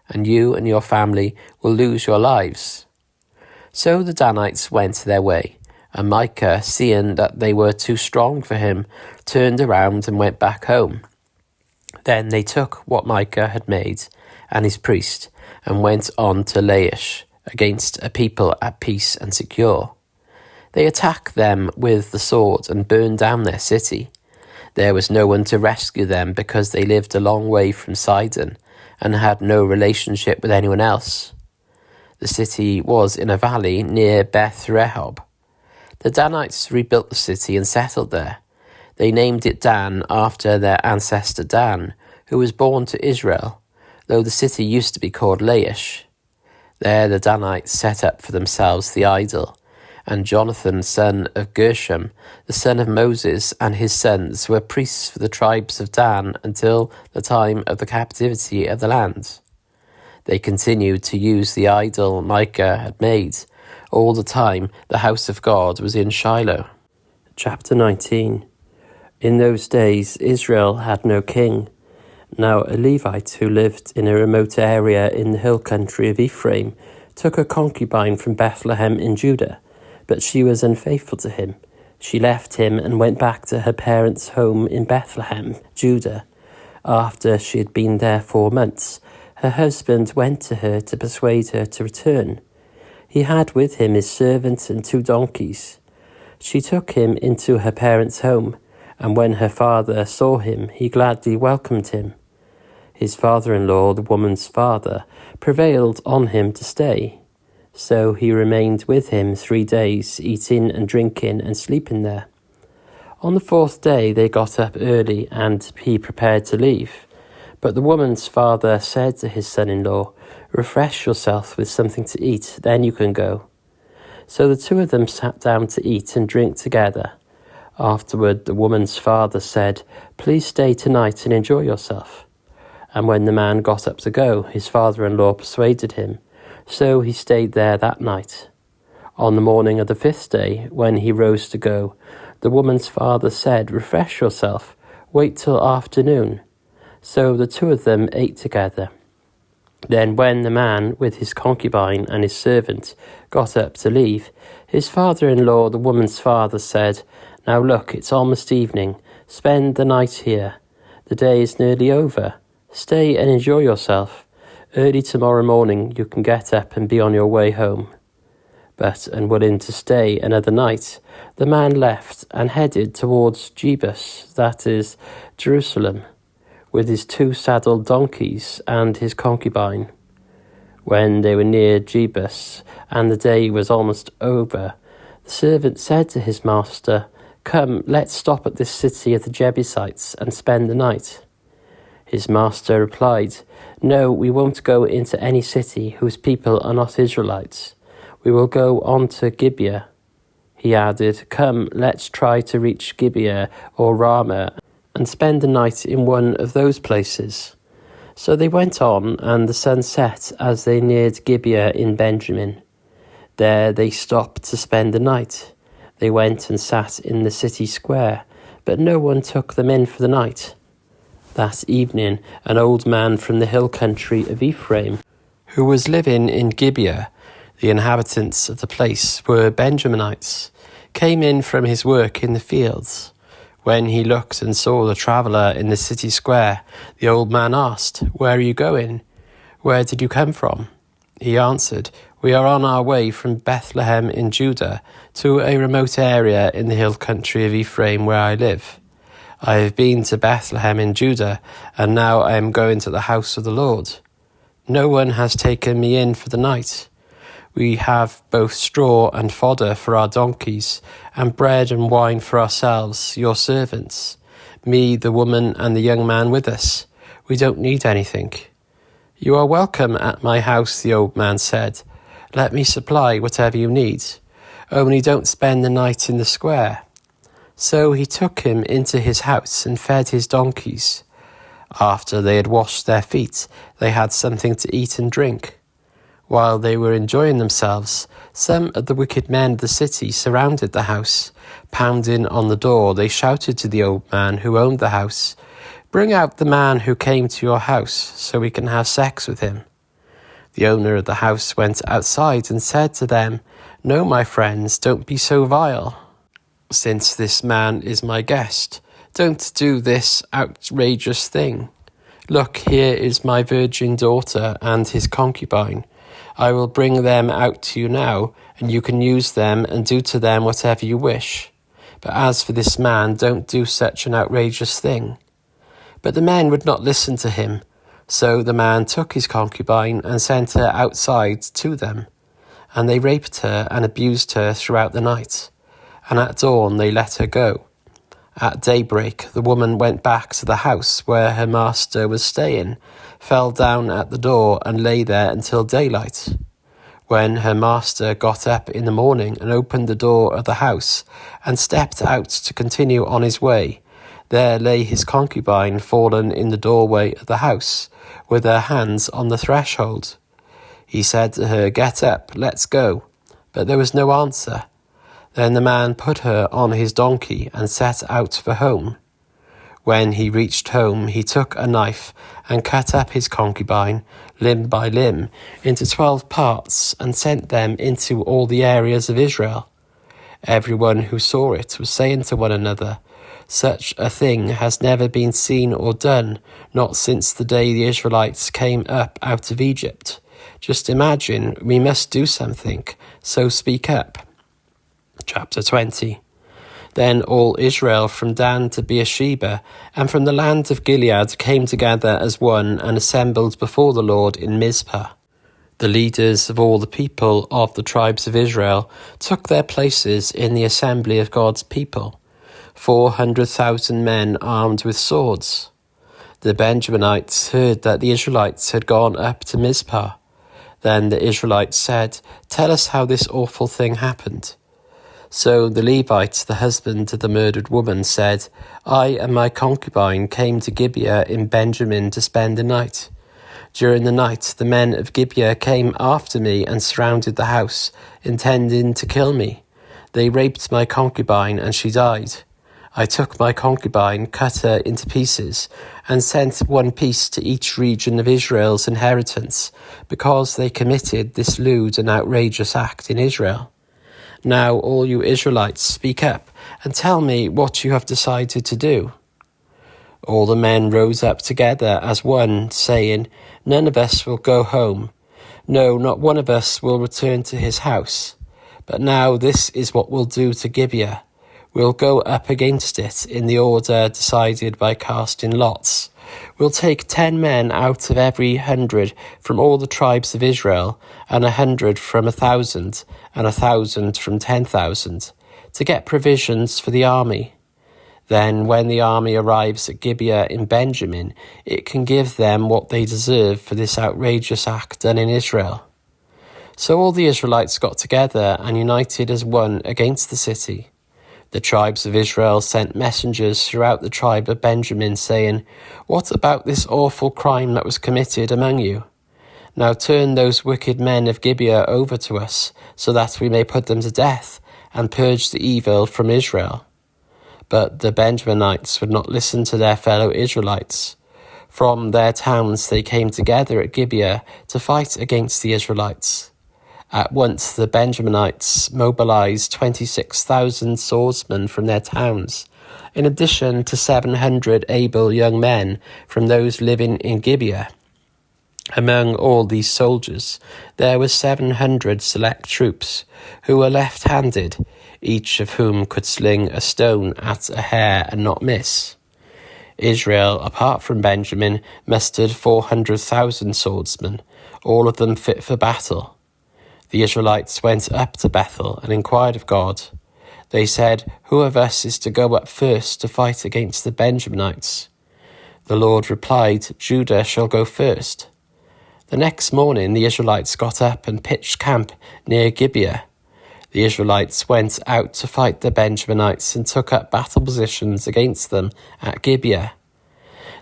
and you and your family will lose your lives." So the Danites went their way, and Micah, seeing that they were too strong for him, turned around and went back home. Then they took what Micah had made and his priest and went on to Laish against a people at peace and secure. They attacked them with the sword and burned down their city. There was no one to rescue them because they lived a long way from Sidon and had no relationship with anyone else. The city was in a valley near Beth Rehob. The Danites rebuilt the city and settled there. They named it Dan after their ancestor Dan, who was born to Israel, though the city used to be called Laish. There the Danites set up for themselves the idol, and Jonathan, son of Gershom, the son of Moses, and his sons were priests for the tribes of Dan until the time of the captivity of the land. They continued to use the idol Micah had made. All the time the house of God was in Shiloh. Chapter 19. In those days Israel had no king. Now a Levite who lived in a remote area in the hill country of Ephraim took a concubine from Bethlehem in Judah, but she was unfaithful to him. She left him and went back to her parents' home in Bethlehem, Judah. After she had been there 4 months, her husband went to her to persuade her to return. He had with him his servant and 2 donkeys. She took him into her parents' home, and when her father saw him, he gladly welcomed him. His father-in-law, the woman's father, prevailed on him to stay. So he remained with him 3 days, eating and drinking and sleeping there. On the 4th day they got up early, and he prepared to leave. But the woman's father said to his son-in-law, "Refresh yourself with something to eat, then you can go." So the 2 of them sat down to eat and drink together. Afterward the woman's father said, "Please stay tonight and enjoy yourself." And when the man got up to go, his father-in-law persuaded him. So he stayed there that night. On the morning of the 5th day, when he rose to go, the woman's father said, "Refresh yourself, wait till afternoon." So the 2 of them ate together. Then when the man with his concubine and his servant got up to leave, his father-in-law, the woman's father, said, "Now look, it's almost evening. Spend the night here. The day is nearly over. Stay and enjoy yourself. Early tomorrow morning you can get up and be on your way home." But unwilling to stay another night, the man left and headed towards Jebus, that is, Jerusalem, with his 2 saddled donkeys and his concubine. When they were near Jebus and the day was almost over, the servant said to his master, "Come, let's stop at this city of the Jebusites and spend the night." His master replied, "No, we won't go into any city whose people are not Israelites. We will go on to Gibeah." He added, "Come, let's try to reach Gibeah or Ramah and spend the night in one of those places." So they went on, and the sun set as they neared Gibeah in Benjamin. There they stopped to spend the night. They went and sat in the city square, but no one took them in for the night. That evening, an old man from the hill country of Ephraim, who was living in Gibeah, the inhabitants of the place were Benjaminites, came in from his work in the fields. When he looked and saw the traveller in the city square, the old man asked, "Where are you going? Where did you come from?" He answered, "We are on our way from Bethlehem in Judah to a remote area in the hill country of Ephraim where I live. I have been to Bethlehem in Judah, and now I am going to the house of the Lord. No one has taken me in for the night. We have both straw and fodder for our donkeys, and bread and wine for ourselves, your servants, me, the woman, and the young man with us. We don't need anything." "You are welcome at my house," the old man said. "Let me supply whatever you need. Only don't spend the night in the square." So he took him into his house and fed his donkeys. After they had washed their feet, they had something to eat and drink. While they were enjoying themselves, some of the wicked men of the city surrounded the house. Pounding on the door, they shouted to the old man who owned the house, "Bring out the man who came to your house, so we can have sex with him." The owner of the house went outside and said to them, "No, my friends, don't be so vile. Since this man is my guest, don't do this outrageous thing. Look, here is my virgin daughter and his concubine. I will bring them out to you now, and you can use them and do to them whatever you wish. But as for this man, don't do such an outrageous thing." But the men would not listen to him. So the man took his concubine and sent her outside to them. And they raped her and abused her throughout the night. And at dawn they let her go. At daybreak the woman went back to the house where her master was staying, fell down at the door and lay there until daylight. When her master got up in the morning and opened the door of the house and stepped out to continue on his way, there lay his concubine fallen in the doorway of the house, with her hands on the threshold. He said to her, "Get up, let's go." But there was no answer. Then the man put her on his donkey and set out for home. When he reached home, he took a knife and cut up his concubine, limb by limb, into 12 parts and sent them into all the areas of Israel. Everyone who saw it was saying to one another, "Such a thing has never been seen or done, not since the day the Israelites came up out of Egypt. Just imagine, we must do something, so speak up." Chapter 20. Then all Israel from Dan to Beersheba and from the land of Gilead came together as one and assembled before the Lord in Mizpah. The leaders of all the people of the tribes of Israel took their places in the assembly of God's people, 400,000 men armed with swords. The Benjaminites heard that the Israelites had gone up to Mizpah. Then the Israelites said, "Tell us how this awful thing happened." So the Levite, the husband of the murdered woman, said, "I and my concubine came to Gibeah in Benjamin to spend the night. During the night, the men of Gibeah came after me and surrounded the house, intending to kill me. They raped my concubine and she died. I took my concubine, cut her into pieces, and sent one piece to each region of Israel's inheritance, because they committed this lewd and outrageous act in Israel. Now all you Israelites, speak up and tell me what you have decided to do." All the men rose up together as one, saying, "None of us will go home. No, not one of us will return to his house. But now this is what we'll do to Gibeah. We'll go up against it in the order decided by casting lots. We'll take 10 men out of every 100 from all the tribes of Israel, and 100 from 1,000, and 1,000 from 10,000, to get provisions for the army. Then when the army arrives at Gibeah in Benjamin, it can give them what they deserve for this outrageous act done in Israel." So all the Israelites got together and united as one against the city. The tribes of Israel sent messengers throughout the tribe of Benjamin, saying, "What about this awful crime that was committed among you? Now turn those wicked men of Gibeah over to us, so that we may put them to death and purge the evil from Israel." But the Benjaminites would not listen to their fellow Israelites. From their towns they came together at Gibeah to fight against the Israelites. At once the Benjaminites mobilized 26,000 swordsmen from their towns, in addition to 700 able young men from those living in Gibeah. Among all these soldiers, there were 700 select troops who were left-handed, each of whom could sling a stone at a hare and not miss. Israel, apart from Benjamin, mustered 400,000 swordsmen, all of them fit for battle. The Israelites went up to Bethel and inquired of God. They said, "Who of us is to go up first to fight against the Benjaminites?" The Lord replied, "Judah shall go first." The next morning the Israelites got up and pitched camp near Gibeah. The Israelites went out to fight the Benjaminites and took up battle positions against them at Gibeah.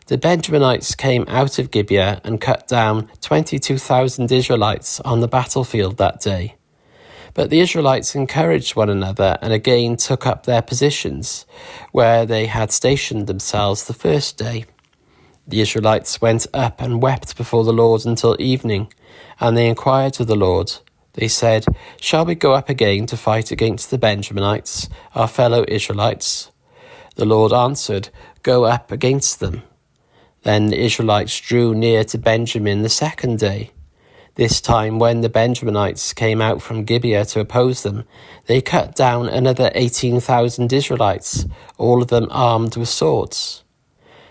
The Benjaminites came out of Gibeah and cut down 22,000 Israelites on the battlefield that day. But the Israelites encouraged one another and again took up their positions, where they had stationed themselves the first day. The Israelites went up and wept before the Lord until evening, and they inquired of the Lord. They said, "Shall we go up again to fight against the Benjaminites, our fellow Israelites?" The Lord answered, "Go up against them." Then the Israelites drew near to Benjamin the second day. This time, when the Benjaminites came out from Gibeah to oppose them, they cut down another 18,000 Israelites, all of them armed with swords.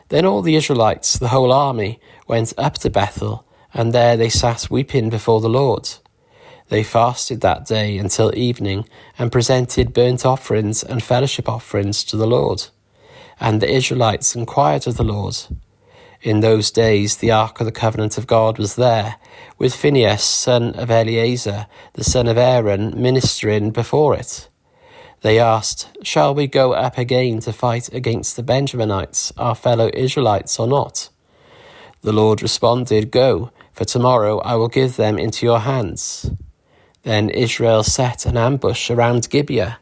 Then all the Israelites, the whole army, went up to Bethel, and there they sat weeping before the Lord. They fasted that day until evening, and presented burnt offerings and fellowship offerings to the Lord. And the Israelites inquired of the Lord. In those days the ark of the covenant of God was there, with Phinehas, son of Eleazar, the son of Aaron, ministering before it. They asked, "Shall we go up again to fight against the Benjaminites, our fellow Israelites, or not?" The Lord responded, "Go, for tomorrow I will give them into your hands." Then Israel set an ambush around Gibeah.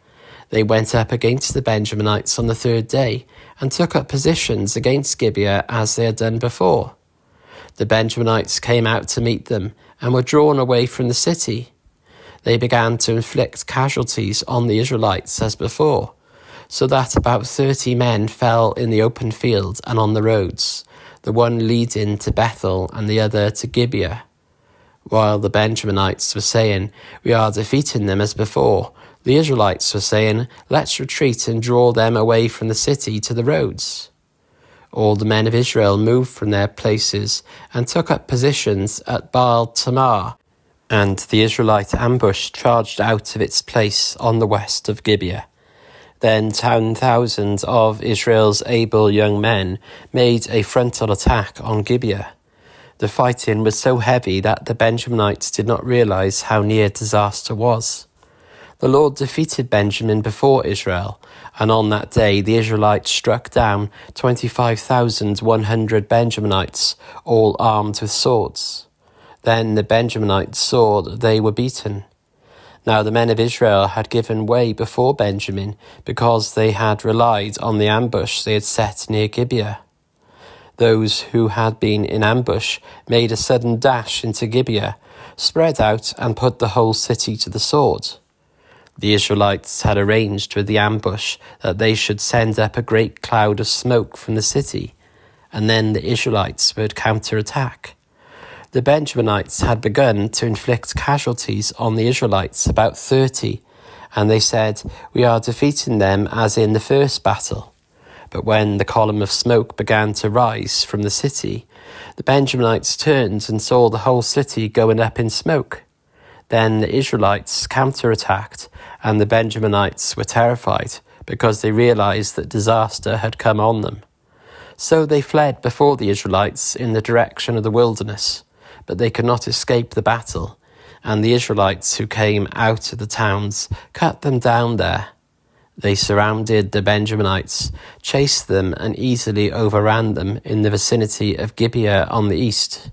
They went up against the Benjaminites on the third day, and took up positions against Gibeah as they had done before. The Benjaminites came out to meet them, and were drawn away from the city. They began to inflict casualties on the Israelites as before, so that about 30 men fell in the open field and on the roads, the one leading to Bethel and the other to Gibeah. While the Benjaminites were saying, "We are defeating them as before," the Israelites were saying, "Let's retreat and draw them away from the city to the roads." All the men of Israel moved from their places and took up positions at Baal Tamar, and the Israelite ambush charged out of its place on the west of Gibeah. Then 10,000 of Israel's able young men made a frontal attack on Gibeah. The fighting was so heavy that the Benjaminites did not realize how near disaster was. The Lord defeated Benjamin before Israel, and on that day the Israelites struck down 25,100 Benjaminites, all armed with swords. Then the Benjaminites saw that they were beaten. Now the men of Israel had given way before Benjamin, because they had relied on the ambush they had set near Gibeah. Those who had been in ambush made a sudden dash into Gibeah, spread out, and put the whole city to the sword. The Israelites had arranged with the ambush that they should send up a great cloud of smoke from the city, and then the Israelites would counterattack. The Benjaminites had begun to inflict casualties on the Israelites, about 30, and they said, "We are defeating them as in the first battle." But when the column of smoke began to rise from the city, the Benjaminites turned and saw the whole city going up in smoke. Then the Israelites counterattacked, and the Benjaminites were terrified, because they realized that disaster had come on them. So they fled before the Israelites in the direction of the wilderness, but they could not escape the battle, and the Israelites who came out of the towns cut them down there. They surrounded the Benjaminites, chased them, and easily overran them in the vicinity of Gibeah on the east.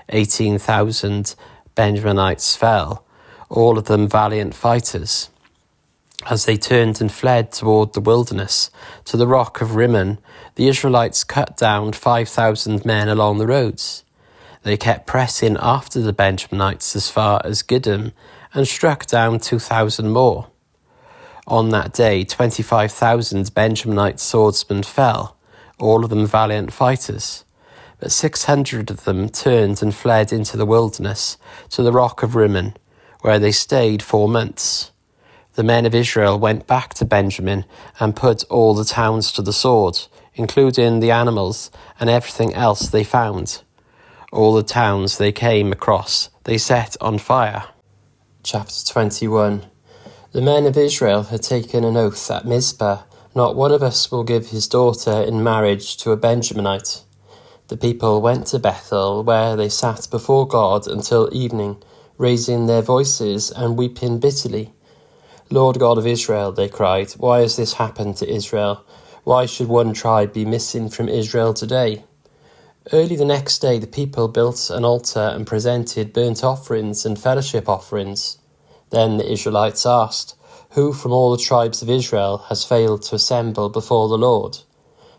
18,000 Benjaminites fell, all of them valiant fighters. As they turned and fled toward the wilderness, to the rock of Rimmon, the Israelites cut down 5,000 men along the roads. They kept pressing after the Benjaminites as far as Gidom, and struck down 2,000 more. On that day 25,000 Benjaminite swordsmen fell, all of them valiant fighters. But 600 of them turned and fled into the wilderness to the rock of Rimmon, where they stayed 4 months. The men of Israel went back to Benjamin and put all the towns to the sword, including the animals and everything else they found. All the towns they came across they set on fire. Chapter 21. The men of Israel had taken an oath at Mizpah, "Not one of us will give his daughter in marriage to a Benjaminite." The people went to Bethel, where they sat before God until evening, raising their voices and weeping bitterly. "Lord God of Israel," they cried, "why has this happened to Israel? Why should one tribe be missing from Israel today?" Early the next day the people built an altar and presented burnt offerings and fellowship offerings. Then the Israelites asked, "Who from all the tribes of Israel has failed to assemble before the Lord?"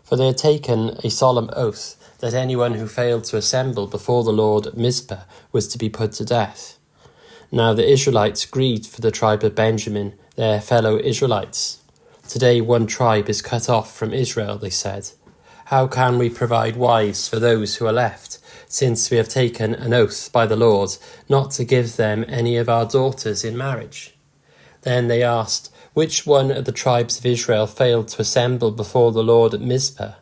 For they had taken a solemn oath that anyone who failed to assemble before the Lord at Mizpah was to be put to death. Now the Israelites grieved for the tribe of Benjamin, their fellow Israelites. "Today one tribe is cut off from Israel," they said. "How can we provide wives for those who are left, since we have taken an oath by the Lord not to give them any of our daughters in marriage?" Then they asked, "Which one of the tribes of Israel failed to assemble before the Lord at Mizpah?"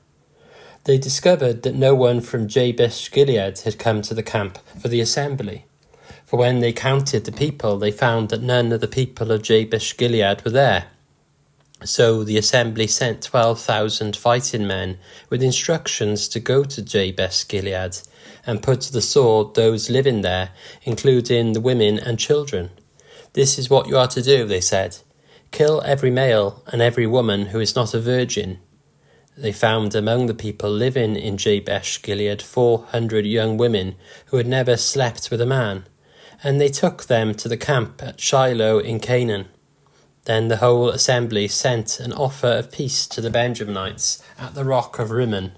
They discovered that no one from Jabesh Gilead had come to the camp for the assembly. For when they counted the people, they found that none of the people of Jabesh Gilead were there. So the assembly sent 12,000 fighting men with instructions to go to Jabesh Gilead and put to the sword those living there, including the women and children. "This is what you are to do," they said. "Kill every male and every woman who is not a virgin." They found among the people living in Jabesh Gilead 400 young women who had never slept with a man, and they took them to the camp at Shiloh in Canaan. Then the whole assembly sent an offer of peace to the Benjaminites at the rock of Rimmon.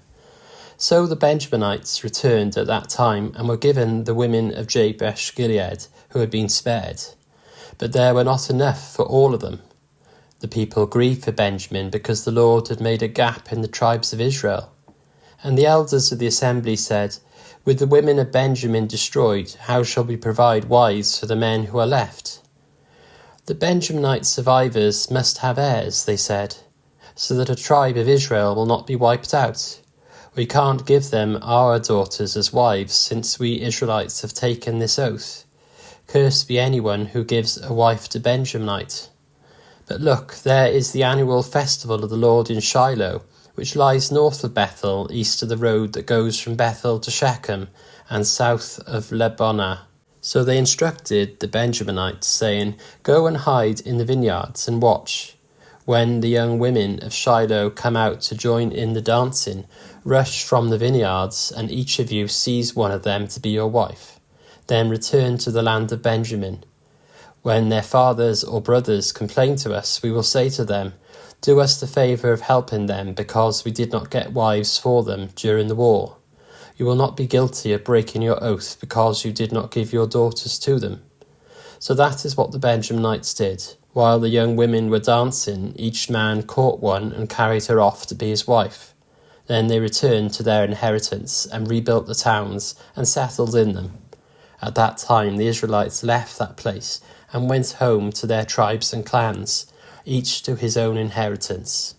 So the Benjaminites returned at that time and were given the women of Jabesh Gilead who had been spared. But there were not enough for all of them. The people grieved for Benjamin because the Lord had made a gap in the tribes of Israel. And the elders of the assembly said, "With the women of Benjamin destroyed, how shall we provide wives for the men who are left?" "The Benjaminite survivors must have heirs," they said, "so that a tribe of Israel will not be wiped out. We can't give them our daughters as wives, since we Israelites have taken this oath. Cursed be anyone who gives a wife to Benjaminite. But look, there is the annual festival of the Lord in Shiloh, which lies north of Bethel, east of the road that goes from Bethel to Shechem, and south of Lebonah." So they instructed the Benjaminites, saying, "Go and hide in the vineyards and watch. When the young women of Shiloh come out to join in the dancing, rush from the vineyards, and each of you seize one of them to be your wife. Then return to the land of Benjamin. When their fathers or brothers complain to us, we will say to them, 'Do us the favour of helping them, because we did not get wives for them during the war.' You will not be guilty of breaking your oath because you did not give your daughters to them." So that is what the Benjaminites did. While the young women were dancing, each man caught one and carried her off to be his wife. Then they returned to their inheritance and rebuilt the towns and settled in them. At that time the Israelites left that place and went home to their tribes and clans, each to his own inheritance.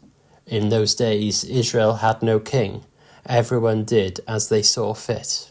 In those days Israel had no king. Everyone did as they saw fit.